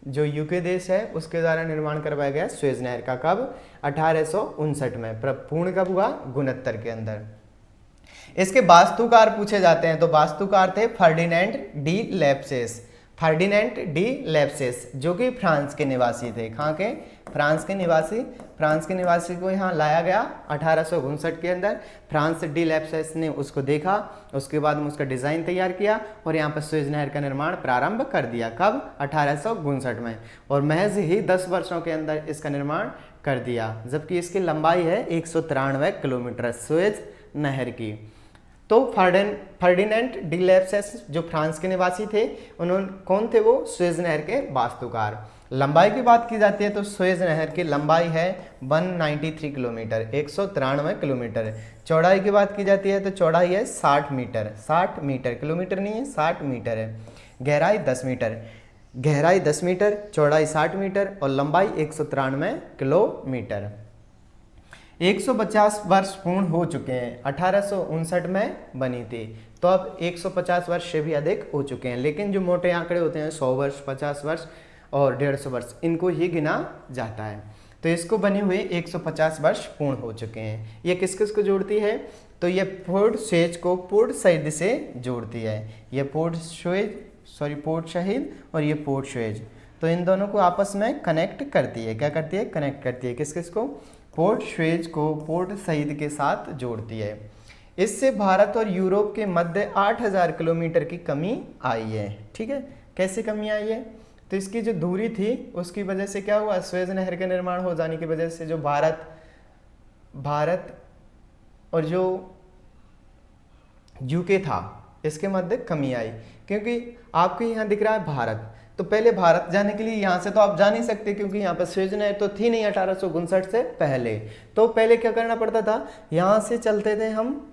जो यूके देश है उसके द्वारा निर्माण करवाया गया स्वेज नहर का। कब? 1859 में। पूर्ण कब हुआ? 69 के अंदर। इसके वास्तुकार पूछे जाते हैं तो वास्तुकार थे फर्डिनेंड डी लेप्सेस। फर्डिनेंड डी लेप्सेस जो कि फ्रांस के निवासी थे। कहाँ के? फ्रांस के निवासी। फ्रांस के निवासी को यहाँ लाया गया 1859 के अंदर। फ्रांस डी लेप्सेस ने उसको देखा, उसके बाद में उसका डिज़ाइन तैयार किया और यहाँ पर स्वेज नहर का निर्माण प्रारंभ कर दिया। कब? 1859 में। और महज ही 10 वर्षों के अंदर इसका निर्माण कर दिया, जबकि इसकी लंबाई है 193 किलोमीटर स्वेज नहर की। तो फर्डिनेंड डी लेप्सेस जो फ्रांस के निवासी थे, उन्होंने कौन थे? वो स्वेज नहर के वास्तुकार। लंबाई की बात की जाती है तो स्वेज नहर की लंबाई है 193 किलोमीटर, 193 किलोमीटर। चौड़ाई की बात की जाती है तो चौड़ाई है 60 मीटर, 60 मीटर, किलोमीटर नहीं है, 60 मीटर है। गहराई 10 मीटर, गहराई 10 मीटर, चौड़ाई 60 मीटर और लंबाई 193 किलोमीटर। 150 वर्ष पूर्ण हो चुके हैं। 1859 में बनी थी तो अब 150 वर्ष से भी अधिक हो चुके हैं। लेकिन जो मोटे आंकड़े होते हैं 100 वर्ष, 50 वर्ष और 150 वर्ष, इनको ही गिना जाता है। तो इसको बने हुए 150 वर्ष पूर्ण हो चुके हैं। ये किस किस को जोड़ती है? तो ये पोर्ट स्वेज को पोर्ट सईद से जोड़ती है। ये पोर्ट शहीद और ये पोर्ट स्वेज, तो इन दोनों को आपस में कनेक्ट करती है। क्या करती है? कनेक्ट करती है। किस किस को? पोर्ट स्वेज को पोर्ट सईद के साथ जोड़ती है। इससे भारत और यूरोप के मध्य 8000 किलोमीटर की कमी आई है। ठीक है, कैसे कमी आई है? तो इसकी जो दूरी थी उसकी वजह से क्या हुआ? स्वेज नहर के निर्माण हो जाने की वजह से जो भारत और जो यूके था इसके मध्य कमी आई। क्योंकि आपको यहाँ दिख रहा है भारत, तो पहले भारत जाने के लिए यहाँ से तो आप जा नहीं सकते क्योंकि यहाँ पर स्वेज नहर तो थी नहीं 1859 से पहले। तो पहले क्या करना पड़ता था? यहाँ से चलते थे हम,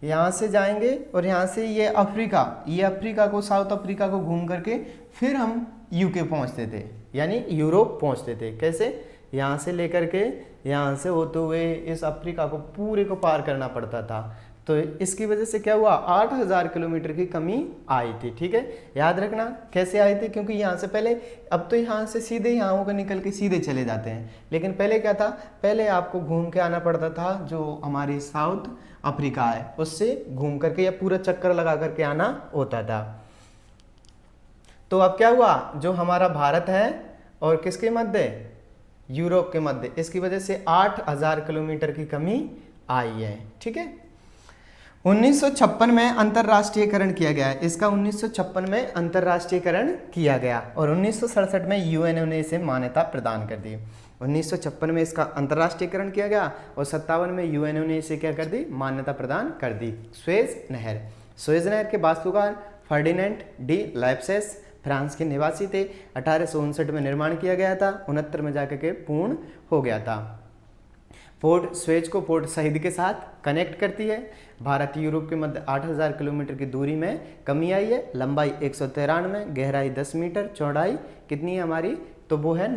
यहाँ से जाएंगे और यहाँ से ये अफ्रीका को, साउथ अफ्रीका को घूम करके फिर हम यूके पहुँचते थे, यानी यूरोप पहुँचते थे। कैसे? यहाँ से लेकर के यहाँ से होते हुए इस अफ्रीका को पूरे को पार करना पड़ता था। तो इसकी वजह से क्या हुआ? 8000 किलोमीटर की कमी आई थी। ठीक है, याद रखना कैसे आई थी, क्योंकि यहाँ से पहले, अब तो यहाँ से सीधे यहाँ होकर निकल के सीधे चले जाते हैं, लेकिन पहले क्या था? पहले आपको घूम के आना पड़ता था। जो हमारी साउथ अफ्रीका है उससे घूम करके या पूरा चक्कर लगा करके आना होता था। तो अब क्या हुआ? जो हमारा भारत है और किसके मध्य? यूरोप के मध्य, इसकी वजह से 8000 किलोमीटर की कमी आई है। ठीक है, 1956 में अंतर्राष्ट्रीयकरण किया गया है। इसका 1956 में अंतर्राष्ट्रीयकरण किया गया और 1967 में यूएनओ ने इसे मान्यता प्रदान कर दी। 1956 में इसका अंतर्राष्ट्रीयकरण किया गया और 57 में यूएनओ ने इसे क्या कर दी? मान्यता प्रदान कर दी। स्वेज नहर। स्वेज नहर के वास्तुकार फर्डिनेंड डी लेप्सेस फ्रांस के निवासी थे। 1859 में निर्माण किया गया था, 69 में जाकर के पूर्ण हो गया था। पोर्ट स्वेज को पोर्ट सईद के साथ कनेक्ट करती है। भारत यूरोप के मध्य 8000 किलोमीटर की दूरी में कमी आई है। लंबाई 193, गहराई 10 मीटर, चौड़ाई कितनी है हमारी? तो वो है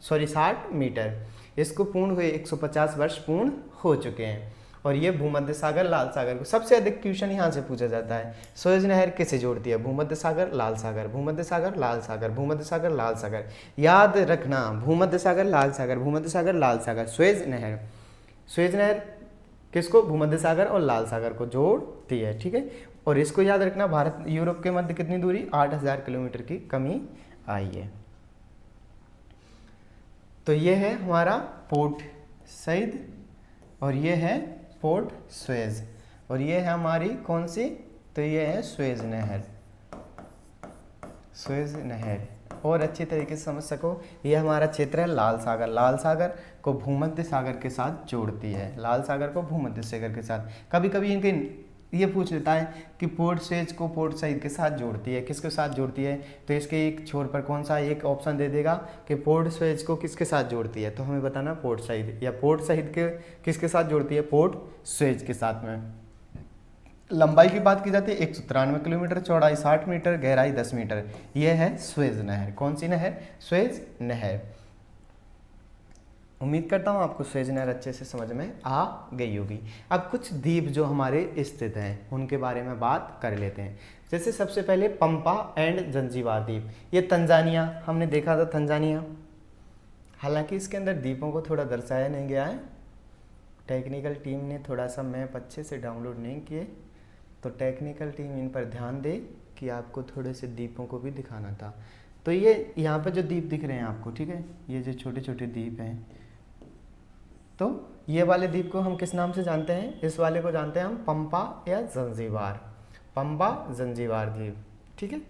60 मीटर। इसको पूर्ण हुए 150 वर्ष पूर्ण हो चुके हैं। और ये भूमध्य सागर लाल सागर को सबसे अधिक क्वेश्चन यहाँ से पूछा जाता है। स्वेज नहर किसे जोड़ती है? भूमध्य सागर लाल सागर, भूमध्य सागर लाल सागर, भूमध्य सागर लाल सागर। याद रखना, भूमध्य सागर लाल सागर, भूमध्य सागर लाल सागर। स्वेज नहर किसको? भूमध्य सागर और लाल सागर को जोड़ती है। ठीक है, और इसको याद रखना, भारत यूरोप के मध्य कितनी दूरी? 8000 किलोमीटर की कमी आई है। तो ये है हमारा पोर्ट सईद और ये है पोर्ट स्वेज और ये है हमारी कौन सी? तो ये है स्वेज नहर। और अच्छी तरीके से समझ सको, ये हमारा क्षेत्र है लाल सागर। लाल सागर को भूमध्य सागर के साथ जोड़ती है, लाल सागर को भूमध्य सागर के साथ। कभी कभी इनके ये पूछ लेता है कि पोर्ट स्वेज को पोर्ट साइड के साथ जोड़ती है, किसके साथ जोड़ती है, तो इसके एक छोर पर कौन सा एक ऑप्शन दे देगा कि पोर्ट स्वेज को किसके साथ जोड़ती है, तो हमें बताना पोर्ट साइड, या पोर्ट साइड के किसके साथ जोड़ती है, पोर्ट स्वेज के साथ में। लंबाई की बात की जाती है 193 किलोमीटर, चौड़ाई 60 मीटर, गहराई 10 मीटर। यह है स्वेज नहर। कौन सी नहर, स्वेज नहर। उम्मीद करता हूँ आपको स्वेज नहर अच्छे से समझ में आ गई होगी। अब कुछ द्वीप जो हमारे स्थित हैं उनके बारे में बात कर लेते हैं। जैसे सबसे पहले पंपा एंड जंजीबार द्वीप, ये तंजानिया, हमने देखा था तंजानिया। हालांकि इसके अंदर द्वीपों को थोड़ा दर्शाया नहीं गया है, टेक्निकल टीम ने थोड़ा सा मैप अच्छे से डाउनलोड नहीं किए, तो टेक्निकल टीम इन पर ध्यान दे कि आपको थोड़े से द्वीपों को भी दिखाना था। तो ये यहाँ पर जो द्वीप दिख रहे हैं आपको, ठीक है, ये जो छोटे छोटे द्वीप हैं, तो ये वाले द्वीप को हम किस नाम से जानते हैं, इस वाले को जानते हैं हम पंपा या जंजीबार, पंपा जंजीबार द्वीप, ठीक है।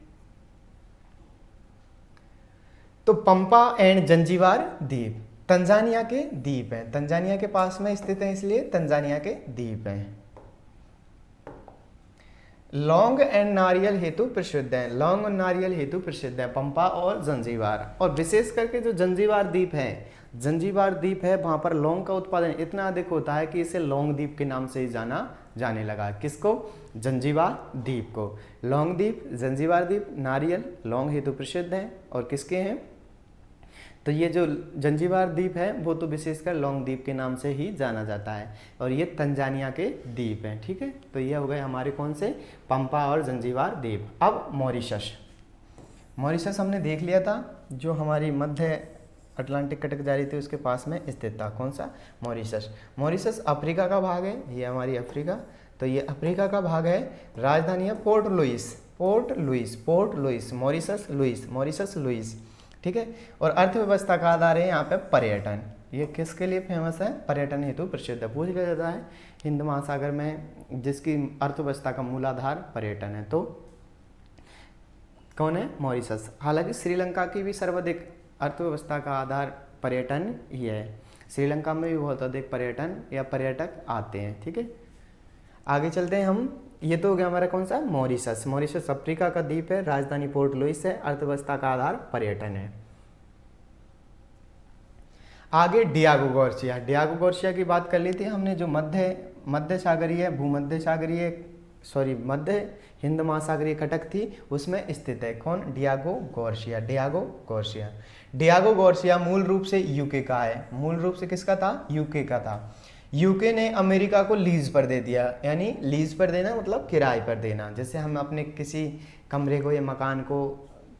तो पंपा एंड जंजीबार द्वीप तंजानिया के द्वीप हैं, तंजानिया के पास में स्थित है इसलिए तंजानिया के द्वीप हैं। लौंग एंड नारियल हेतु प्रसिद्ध है, लौंग और नारियल हेतु प्रसिद्ध है पंपा और जंजीबार। और विशेष करके जो जंजीबार द्वीप है, जंजीबार द्वीप है, वहाँ पर लौंग का उत्पादन इतना अधिक होता है कि इसे लौंग द्वीप के नाम से ही जाना जाने लगा। किसको, जंजीबार द्वीप को। लौंग द्वीप, जंजीबार द्वीप, नारियल लौंग हेतु प्रसिद्ध हैं और किसके हैं, तो ये जो जंजीबार द्वीप है वो तो विशेषकर लौंग द्वीप के नाम से ही जाना जाता है, और ये तंजानिया के द्वीप हैं, ठीक है। तो ये हो गए हमारे कौन से, पंपा और जंजीबार द्वीप। अब मॉरिशस, मॉरिशस हमने देख लिया था, जो हमारी मध्य अटलांटिक कटकजारी थी उसके पास में स्थित था। कौन सा, मॉरिशस। मॉरिशस अफ्रीका का भाग है, ये हमारी अफ्रीका, तो ये अफ्रीका का भाग है। राजधानी है Port Louis, Port Louis, Port Louis, Mauritius Louis, Mauritius Louis, ठीक है। और अर्थव्यवस्था का आधार है यहाँ पे पर्यटन। ये किसके लिए फेमस है, पर्यटन हेतु प्रसिद्ध है। पूछ लिया जाता है हिंद महासागर में जिसकी अर्थव्यवस्था का मूलाधार पर्यटन है, तो कौन है, मॉरिशस। हालांकि श्रीलंका की भी सर्वाधिक अर्थव्यवस्था का आधार पर्यटन ही है, श्रीलंका में भी बहुत अधिक पर्यटन या पर्यटक आते हैं, ठीक है। आगे चलते हैं हम, ये तो हो गया हमारा कौन सा, मॉरिशस। मॉरिशस अफ्रीका का द्वीप है, राजधानी पोर्ट लुइस है, अर्थव्यवस्था का आधार पर्यटन है। आगे डियागो गार्सिया, डियागो गार्सिया की बात कर ली थी हमने, जो मध्य सागरीय भूमध्य सागरीय मध्य हिंद महासागरीय कटक थी उसमें स्थित है। कौन, Diego Garcia, Diego Garcia. Diego Garcia मूल रूप से यूके का है, मूल रूप से किसका था, यूके का था। यूके ने अमेरिका को लीज पर दे दिया, यानी लीज पर देना मतलब किराए पर देना, जैसे हम अपने किसी कमरे को या मकान को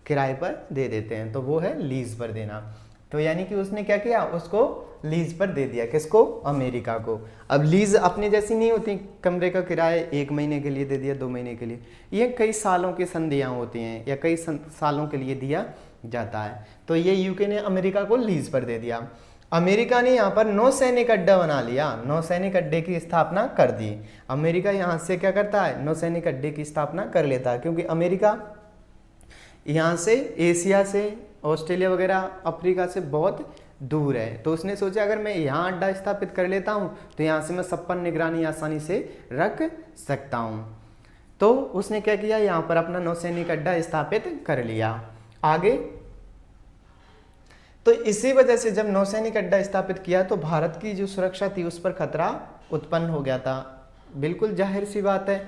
किराए पर दे देते हैं, तो वो है लीज पर देना। तो यानी कि उसने क्या किया, उसको लीज पर दे दिया, किसको, अमेरिका को। अब लीज अपने जैसी नहीं होती, कमरे का किराया 1 महीने के लिए दे दिया, 2 महीने के लिए, ये कई सालों की संधियाँ होती हैं या कई सालों के लिए दिया जाता है। तो ये यूके ने अमेरिका को लीज पर दे दिया। अमेरिका ने यहाँ पर नौसैनिक अड्डा बना लिया, नौसैनिक अड्डे की स्थापना कर दी। अमेरिका यहाँ से क्या करता है, नौसैनिक अड्डे की स्थापना कर लेता है, क्योंकि अमेरिका यहाँ से एशिया से ऑस्ट्रेलिया वगैरह अफ्रीका से बहुत दूर है, तो उसने सोचा अगर मैं यहाँ अड्डा स्थापित कर लेता हूँ तो यहाँ से मैं सब पर निगरानी आसानी से रख सकता हूँ। तो उसने क्या किया, यहाँ पर अपना नौसैनिक अड्डा स्थापित कर लिया। आगे तो इसी वजह से जब नौसैनिक अड्डा स्थापित किया तो भारत की जो सुरक्षा थी उस पर खतरा उत्पन्न हो गया था। बिल्कुल जाहिर सी बात है,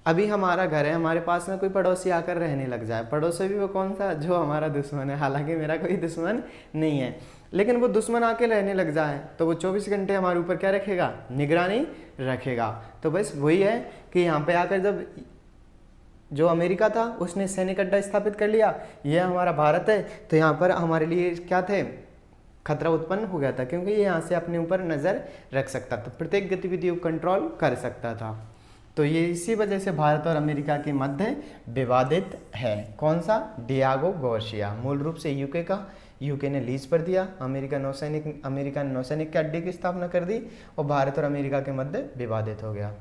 अभी हमारा घर है, हमारे पास में कोई पड़ोसी आकर रहने लग जाए, पड़ोसी भी वो कौन सा, जो हमारा दुश्मन है। हालांकि मेरा कोई दुश्मन नहीं है, लेकिन वो दुश्मन आके रहने लग जाए तो वो 24 घंटे हमारे ऊपर क्या रखेगा, निगरानी रखेगा। तो बस वही है कि यहाँ पे आकर जब जो अमेरिका था उसने सैनिक अड्डा स्थापित कर लिया, यह हमारा भारत है, तो यहाँ पर हमारे लिए क्या थे, खतरा उत्पन्न हो गया था, क्योंकि ये यहाँ से अपने ऊपर नज़र रख सकता था, प्रत्येक गतिविधि को कंट्रोल कर सकता था। तो ये इसी वजह से भारत और अमेरिका के मध्य विवादित है। कौन सा, डियागो गार्सिया, मूल रूप से यूके का, यूके ने लीज पर दिया, अमेरिका ने नौसैनिक के अड्डे की स्थापना कर दी और भारत और अमेरिका के मध्य विवादित हो गया।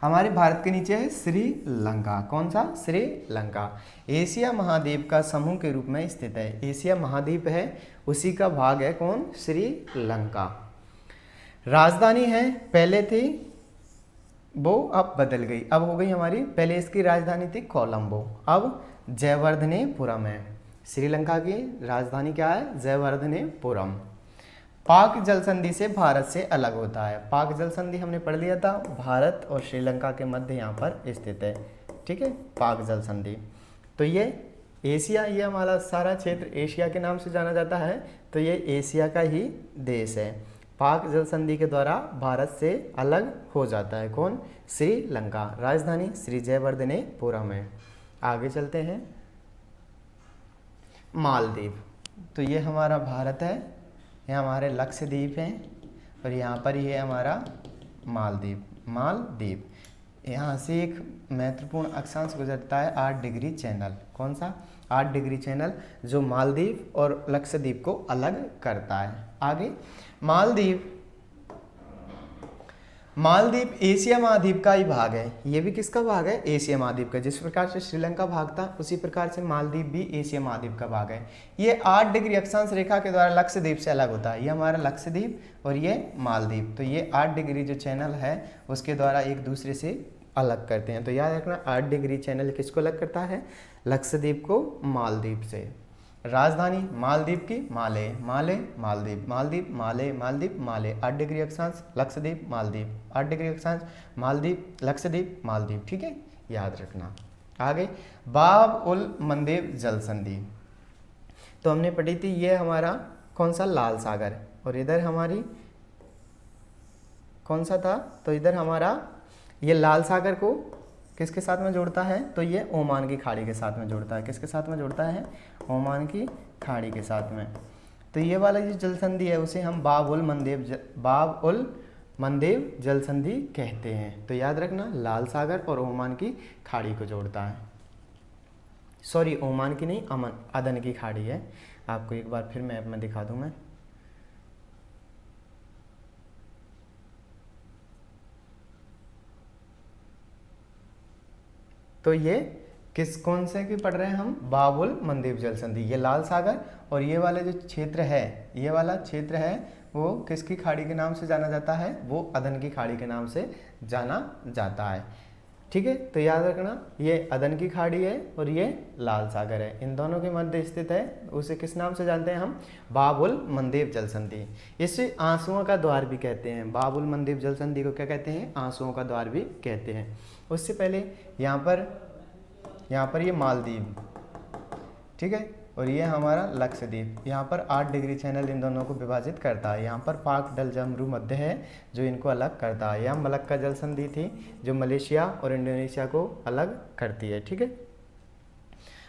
हमारे भारत के नीचे है श्रीलंका। कौन सा, श्रीलंका एशिया महाद्वीप का समूह के रूप में स्थित है, एशिया महाद्वीप है उसी का भाग है कौन, श्रीलंका। राजधानी है, पहले थी वो अब बदल गई, अब हो गई हमारी, पहले इसकी राजधानी थी कोलंबो, अब जयवर्धनेपुरम है। श्रीलंका की राजधानी क्या है? जयवर्धनेपुरम। पाक जल संधि से भारत से अलग होता है। पाक जल संधि हमने पढ़ लिया था, भारत और श्रीलंका के मध्य यहाँ पर स्थित है, ठीक है, पाक जल संधि। तो ये एशिया, ये हमारा सारा क्षेत्र एशिया के नाम से जाना जाता है, तो ये एशिया का ही देश है। पाक जल संधि के द्वारा भारत से अलग हो जाता है कौन? श्रीलंका। राजधानी श्री जयवर्धनेपुरम है। आगे चलते हैं, मालदीव। तो ये हमारा भारत है, ये हमारे लक्षद्वीप हैं, और यहाँ पर ये हमारा मालदीव। मालदीव, यहाँ से एक महत्वपूर्ण अक्षांश गुजरता है 8 डिग्री चैनल। कौन सा? 8 डिग्री चैनल, जो मालदीव और लक्षद्वीप को अलग करता है। आगे, मालदीव एशिया महाद्वीप का ही भाग है। ये भी किसका भाग है? एशिया महाद्वीप का। जिस प्रकार से श्रीलंका भाग था, उसी प्रकार से मालदीव भी एशिया महाद्वीप का भाग है। ये 8 डिग्री अक्षांश रेखा के द्वारा लक्षद्वीप से अलग होता है। ये हमारा लक्षद्वीप और ये मालदीव, तो ये 8 डिग्री जो चैनल है उसके द्वारा एक दूसरे से अलग करते हैं। तो याद रखना, 8 डिग्री चैनल किसको अलग करता है? लक्षद्वीप को मालदीव से। राजधानी मालदीव की माले, माले मालदीव, मालदीव माले, मालदीव माले। 8 डिग्री अक्षांश लक्षद्वीप मालदीव, 8 डिग्री अक्षांश मालदीव लक्षद्वीप मालदीव, ठीक है, याद रखना। आगे, बाब उल मंदेब जल संधि। तो हमने पढ़ी थी, ये हमारा कौन सा? लाल सागर, और इधर हमारी कौन सा था? तो इधर हमारा ये लाल सागर को किसके साथ में जोड़ता है? तो ये ओमान की खाड़ी के साथ में जोड़ता है। किसके साथ में जोड़ता है? ओमान की खाड़ी के साथ में। तो ये वाला जो जल संधि है उसे हम बाब उल मंदेब जल संधि कहते हैं। तो याद रखना, लाल सागर और ओमान की खाड़ी को जोड़ता है। सॉरी, ओमान की नहीं, अदन की खाड़ी है। आपको एक बार फिर मैप में दिखा दूं मैं। तो ये कौन से की पढ़ रहे हैं हम? बाब उल मंदेब जल संधि। ये लाल सागर और ये वाला जो क्षेत्र है, ये वाला क्षेत्र है वो किसकी खाड़ी के नाम से जाना जाता है? वो अदन की खाड़ी के नाम से जाना जाता है, ठीक है। तो याद रखना, ये अदन की खाड़ी है और ये लाल सागर है, इन दोनों के मध्य स्थित है। उसे किस नाम से जानते हैं हम? बाब उल मंदेब जल संधि। इसे आंसुओं का द्वार भी कहते हैं। बाब उल मंदेब जल संधि को क्या कहते हैं? आंसुओं का द्वार भी कहते हैं। उससे पहले यहाँ पर ये मालदीव, ठीक है, और ये हमारा लक्षद्वीप। यहाँ पर 8 डिग्री चैनल इन दोनों को विभाजित करता है। यहाँ पर पाक डलजमरू मध्य है जो इनको अलग करता है। यहाँ मलक्का जल संधि थी जो मलेशिया और इंडोनेशिया को अलग करती है, ठीक है।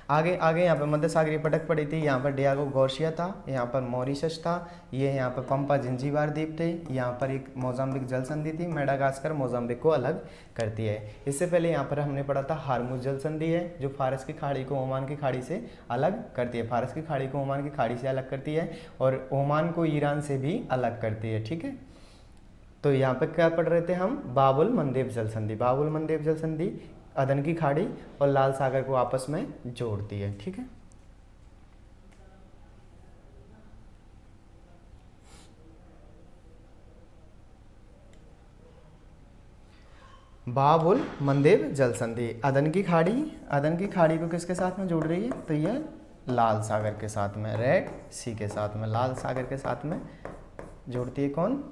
आगे यहाँ पर मध्य सागरीय पटक पड़ी थी। यहाँ पर डियागो गॉर्सिया था, यहाँ पर मॉरिशस था, ये यहाँ पर पंपा जिंजीबार द्वीप थे, यहाँ पर एक मोजाम्बिक जल संधि थी। मेडागास्कर मोजाम्बिक को अलग करती है। इससे पहले यहाँ पर हमने पढ़ा था हार्मुज जल संधि है जो फारस की खाड़ी को ओमान की खाड़ी से अलग करती है। फारस की खाड़ी को ओमान की खाड़ी से अलग करती है और ओमान को ईरान से भी अलग करती है, ठीक है। तो यहाँ पर क्या पढ़ रहे थे हम? बाब उल मंदेब जल संधि। बाब उल मंदेब जल संधि अदन की खाड़ी और लाल सागर को आपस में जोड़ती है, ठीक है। बाब उल मंदेब जल संधि अदन की खाड़ी को किसके साथ में जोड़ रही है? तो ये लाल सागर के साथ में, रेड सी के साथ में, लाल सागर के साथ में जोड़ती है। कौन?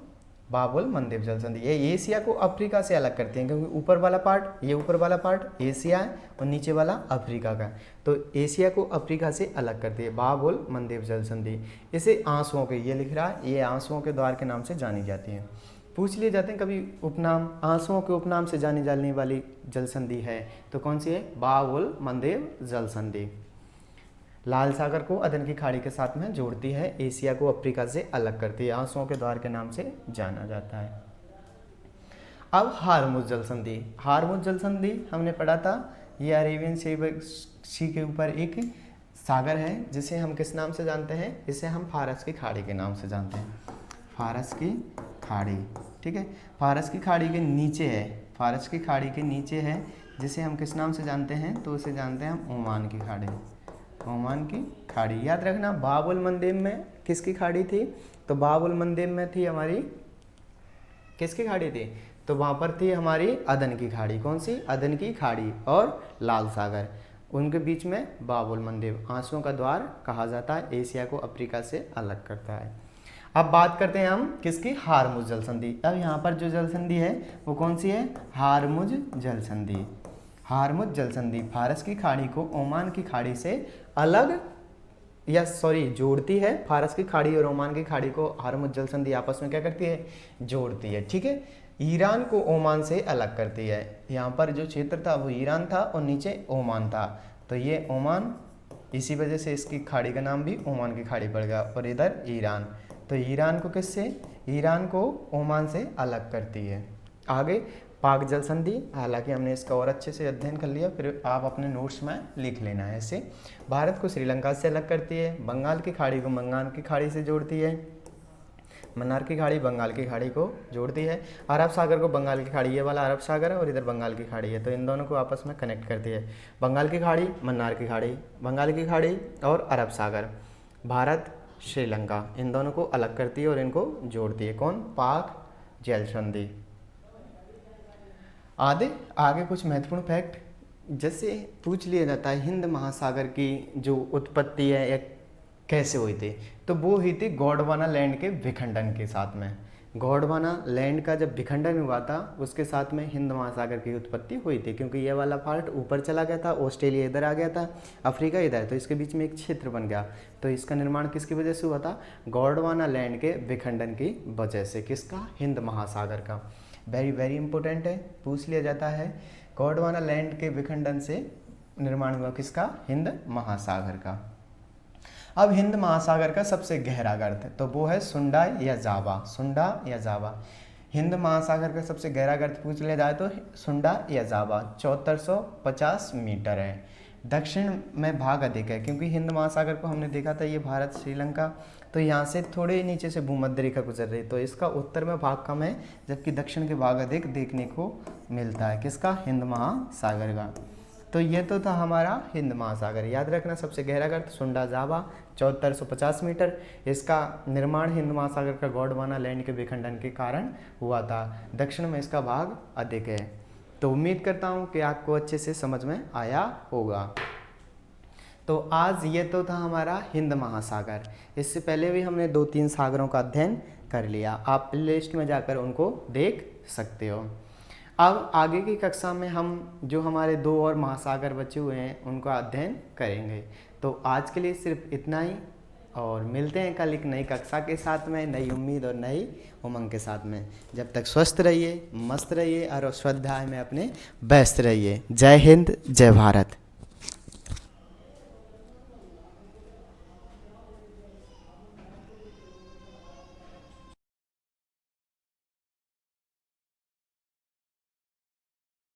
बाब उल मंदेब जल संधि। ये एशिया को अफ्रीका से अलग करती हैं क्योंकि ऊपर वाला पार्ट एशिया है और नीचे वाला अफ्रीका का, तो एशिया को अफ्रीका से अलग करती है बाब उल मंदेब जल संधि। इसे आंसुओं के, ये लिख रहा है, ये आंसुओं के द्वार के नाम से जानी जाती है। पूछ लिए जाते हैं कभी उपनाम, आंसुओं के उपनाम से जानी जाने वाली जल संधि है तो कौन सी है? बाब उल मंदेब जल संधि। लाल सागर को अदन की खाड़ी के साथ में जोड़ती है, एशिया को अफ्रीका से अलग करती है, आंसुओं के द्वार के नाम से जाना जाता है। अब हार्मुज जल संधि। हार्मुज जल संधि हमने पढ़ा था, ये अरेबियन सी के ऊपर एक सागर है जिसे हम किस नाम से जानते हैं? इसे हम फारस की खाड़ी के नाम से जानते हैं, फारस की खाड़ी, ठीक है। फारस की खाड़ी के नीचे है, फारस की खाड़ी के नीचे है जिसे हम किस नाम से जानते हैं? तो उसे जानते हैं हम ओमान की खाड़ी, ओमान की खाड़ी। याद रखना, बाब उल मंदेब में किसकी खाड़ी थी? तो बाब उल मंदेब में थी हमारी किसकी खाड़ी थी? तो वहाँ पर थी हमारी अदन की खाड़ी। कौन सी? अदन की खाड़ी और लाल सागर। उनके बीच में बाबुल मंदिर, आंसुओं का द्वार कहा जाता है, एशिया को अफ्रीका से अलग करता है। अब बात करते हैं हम किसकी? हारमुज जल संधि। अब यहाँ पर जो जल संधि है वो कौन सी है? हारमुज जल संधि। हारमुज जल संधि फारस की खाड़ी को ओमान की खाड़ी से अलग जोड़ती है। फारस की खाड़ी और ओमान की खाड़ी को हारमुज जल संधि आपस में क्या करती है? जोड़ती है। ठीक है। ईरान को ओमान से अलग करती है। यहाँ पर जो क्षेत्र था वो ईरान था और नीचे ओमान था, तो ये ओमान, इसी वजह से इसकी खाड़ी का नाम भी ओमान की खाड़ी पड़ गया, और इधर ईरान। तो ईरान को किससे? ईरान को ओमान से अलग करती है। आगे पाक जल संधि, हालांकि हमने इसका और अच्छे से अध्ययन कर लिया, फिर आप अपने नोट्स में लिख लेना है ऐसे। भारत को श्रीलंका से अलग करती है। बंगाल की खाड़ी को बंगाल की खाड़ी से जोड़ती है। मन्नार की खाड़ी बंगाल की खाड़ी को जोड़ती है। अरब सागर को बंगाल की खाड़ी, ये वाला अरब सागर है और इधर बंगाल की खाड़ी है, तो इन दोनों को आपस में कनेक्ट करती है। बंगाल की खाड़ी, मन्नार की खाड़ी, बंगाल की खाड़ी और अरब सागर, भारत श्रीलंका, इन दोनों को अलग करती है और इनको जोड़ती है। कौन? पाक जल संधि। आगे कुछ महत्वपूर्ण फैक्ट जैसे पूछ लिया जाता है, हिंद महासागर की जो उत्पत्ति है या कैसे हुई थी, तो वो हुई थी गोंडवाना लैंड के विखंडन के साथ में। गोंडवाना लैंड का जब विखंडन हुआ था उसके साथ में हिंद महासागर की उत्पत्ति हुई थी, क्योंकि ये वाला पार्ट ऊपर चला गया था, ऑस्ट्रेलिया इधर आ गया था, अफ्रीका इधर, तो इसके बीच में एक क्षेत्र बन गया। तो इसका निर्माण किसकी वजह से हुआ था? गोंडवाना लैंड के विखंडन की वजह से। किसका? हिंद महासागर का। वेरी वेरी इंपॉर्टेंट है, पूछ लिया जाता है। गोंडवाना लैंड के विखंडन से निर्माण हुआ किसका? हिंद महासागर का। अब हिंद महासागर का सबसे गहरा गर्त तो वो है सुंडा या जावा। सुंडा या जावा, हिंद महासागर का सबसे गहरा गर्त पूछ लिया जाए तो सुंडा या जावा 7450 मीटर है। दक्षिण में भाग अधिक है, क्योंकि हिंद महासागर को हमने देखा था ये भारत श्रीलंका, तो यहाँ से थोड़े नीचे से भूमध्य रेखा गुजर रही, तो इसका उत्तर में भाग कम है, जबकि दक्षिण के भाग अधिक देखने को मिलता है। किसका? हिंद महासागर का। तो ये तो था हमारा हिंद महासागर। याद रखना सबसे गहरा गर्त सुंडा जावा 7450 मीटर। इसका निर्माण हिंद महासागर का गोंडवाना लैंड के विखंडन के कारण हुआ था। दक्षिण में इसका भाग अधिक है। तो उम्मीद करता हूँ कि आपको अच्छे से समझ में आया होगा। तो आज ये तो था हमारा हिंद महासागर। इससे पहले भी हमने 2-3 सागरों का अध्ययन कर लिया, आप प्लेलिस्ट में जाकर उनको देख सकते हो। अब आगे की कक्षा में हम जो हमारे 2 और महासागर बचे हुए हैं उनका अध्ययन करेंगे। तो आज के लिए सिर्फ इतना ही, और मिलते हैं कल एक नई कक्षा के साथ में, नई उम्मीद और नई उमंग के साथ में। जब तक स्वस्थ रहिए, मस्त रहिए और स्वाध्याय में अपने व्यस्त रहिए। जय हिंद, जय भारत।